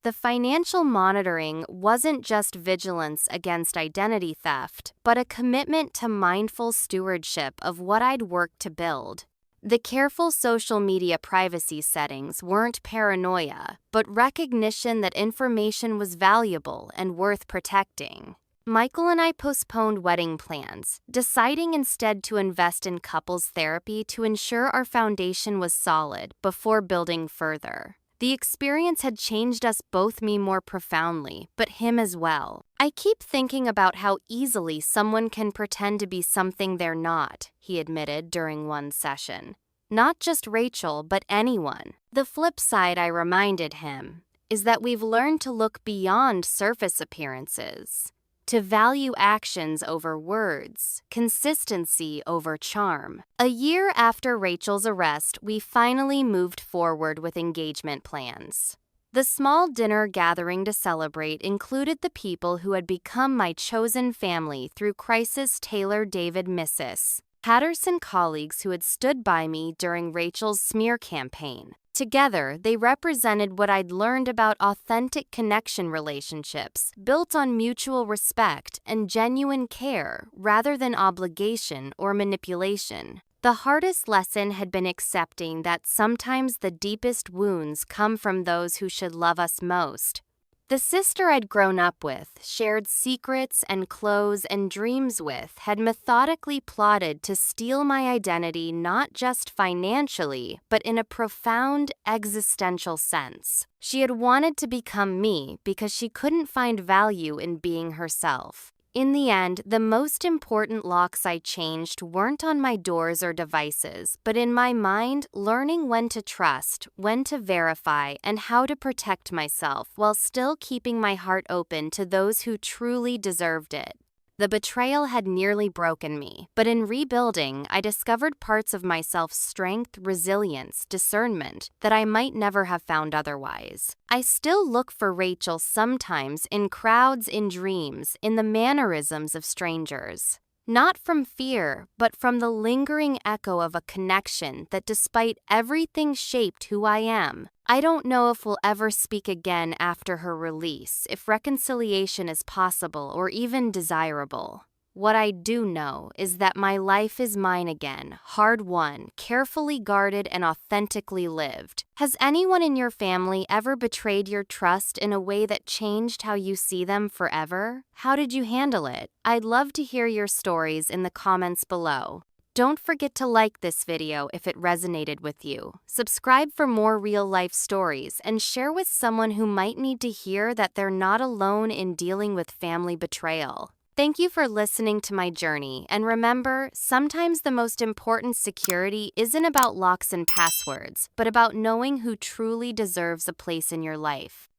The financial monitoring wasn't just vigilance against identity theft, but a commitment to mindful stewardship of what I'd worked to build. The careful social media privacy settings weren't paranoia, but recognition that information was valuable and worth protecting. Michael and I postponed wedding plans, deciding instead to invest in couples therapy to ensure our foundation was solid before building further. The experience had changed us both, me more profoundly, but him as well. "I keep thinking about how easily someone can pretend to be something they're not," he admitted during one session. "Not just Rachel, but anyone." The flip side, I reminded him, is that we've learned to look beyond surface appearances, to value actions over words, consistency over charm. A year after Rachel's arrest, we finally moved forward with engagement plans. The small dinner gathering to celebrate included the people who had become my chosen family through crisis: Taylor, David, Mrs. Patterson, colleagues who had stood by me during Rachel's smear campaign. Together, they represented what I'd learned about authentic connection relationships, built on mutual respect and genuine care rather than obligation or manipulation. The hardest lesson had been accepting that sometimes the deepest wounds come from those who should love us most. The sister I'd grown up with, shared secrets and clothes and dreams with, had methodically plotted to steal my identity not just financially, but in a profound existential sense. She had wanted to become me because she couldn't find value in being herself. In the end, the most important locks I changed weren't on my doors or devices, but in my mind, learning when to trust, when to verify, and how to protect myself while still keeping my heart open to those who truly deserved it. The betrayal had nearly broken me, but in rebuilding, I discovered parts of myself's strength, resilience, discernment that I might never have found otherwise. I still look for Rachel sometimes in crowds, in dreams, in the mannerisms of strangers. Not from fear, but from the lingering echo of a connection that, despite everything, shaped who I am. I don't know if we'll ever speak again after her release, if reconciliation is possible or even desirable. What I do know is that my life is mine again, hard-won, carefully guarded, and authentically lived. Has anyone in your family ever betrayed your trust in a way that changed how you see them forever? How did you handle it? I'd love to hear your stories in the comments below. Don't forget to like this video if it resonated with you. Subscribe for more real-life stories and share with someone who might need to hear that they're not alone in dealing with family betrayal. Thank you for listening to my journey, and remember, sometimes the most important security isn't about locks and passwords, but about knowing who truly deserves a place in your life.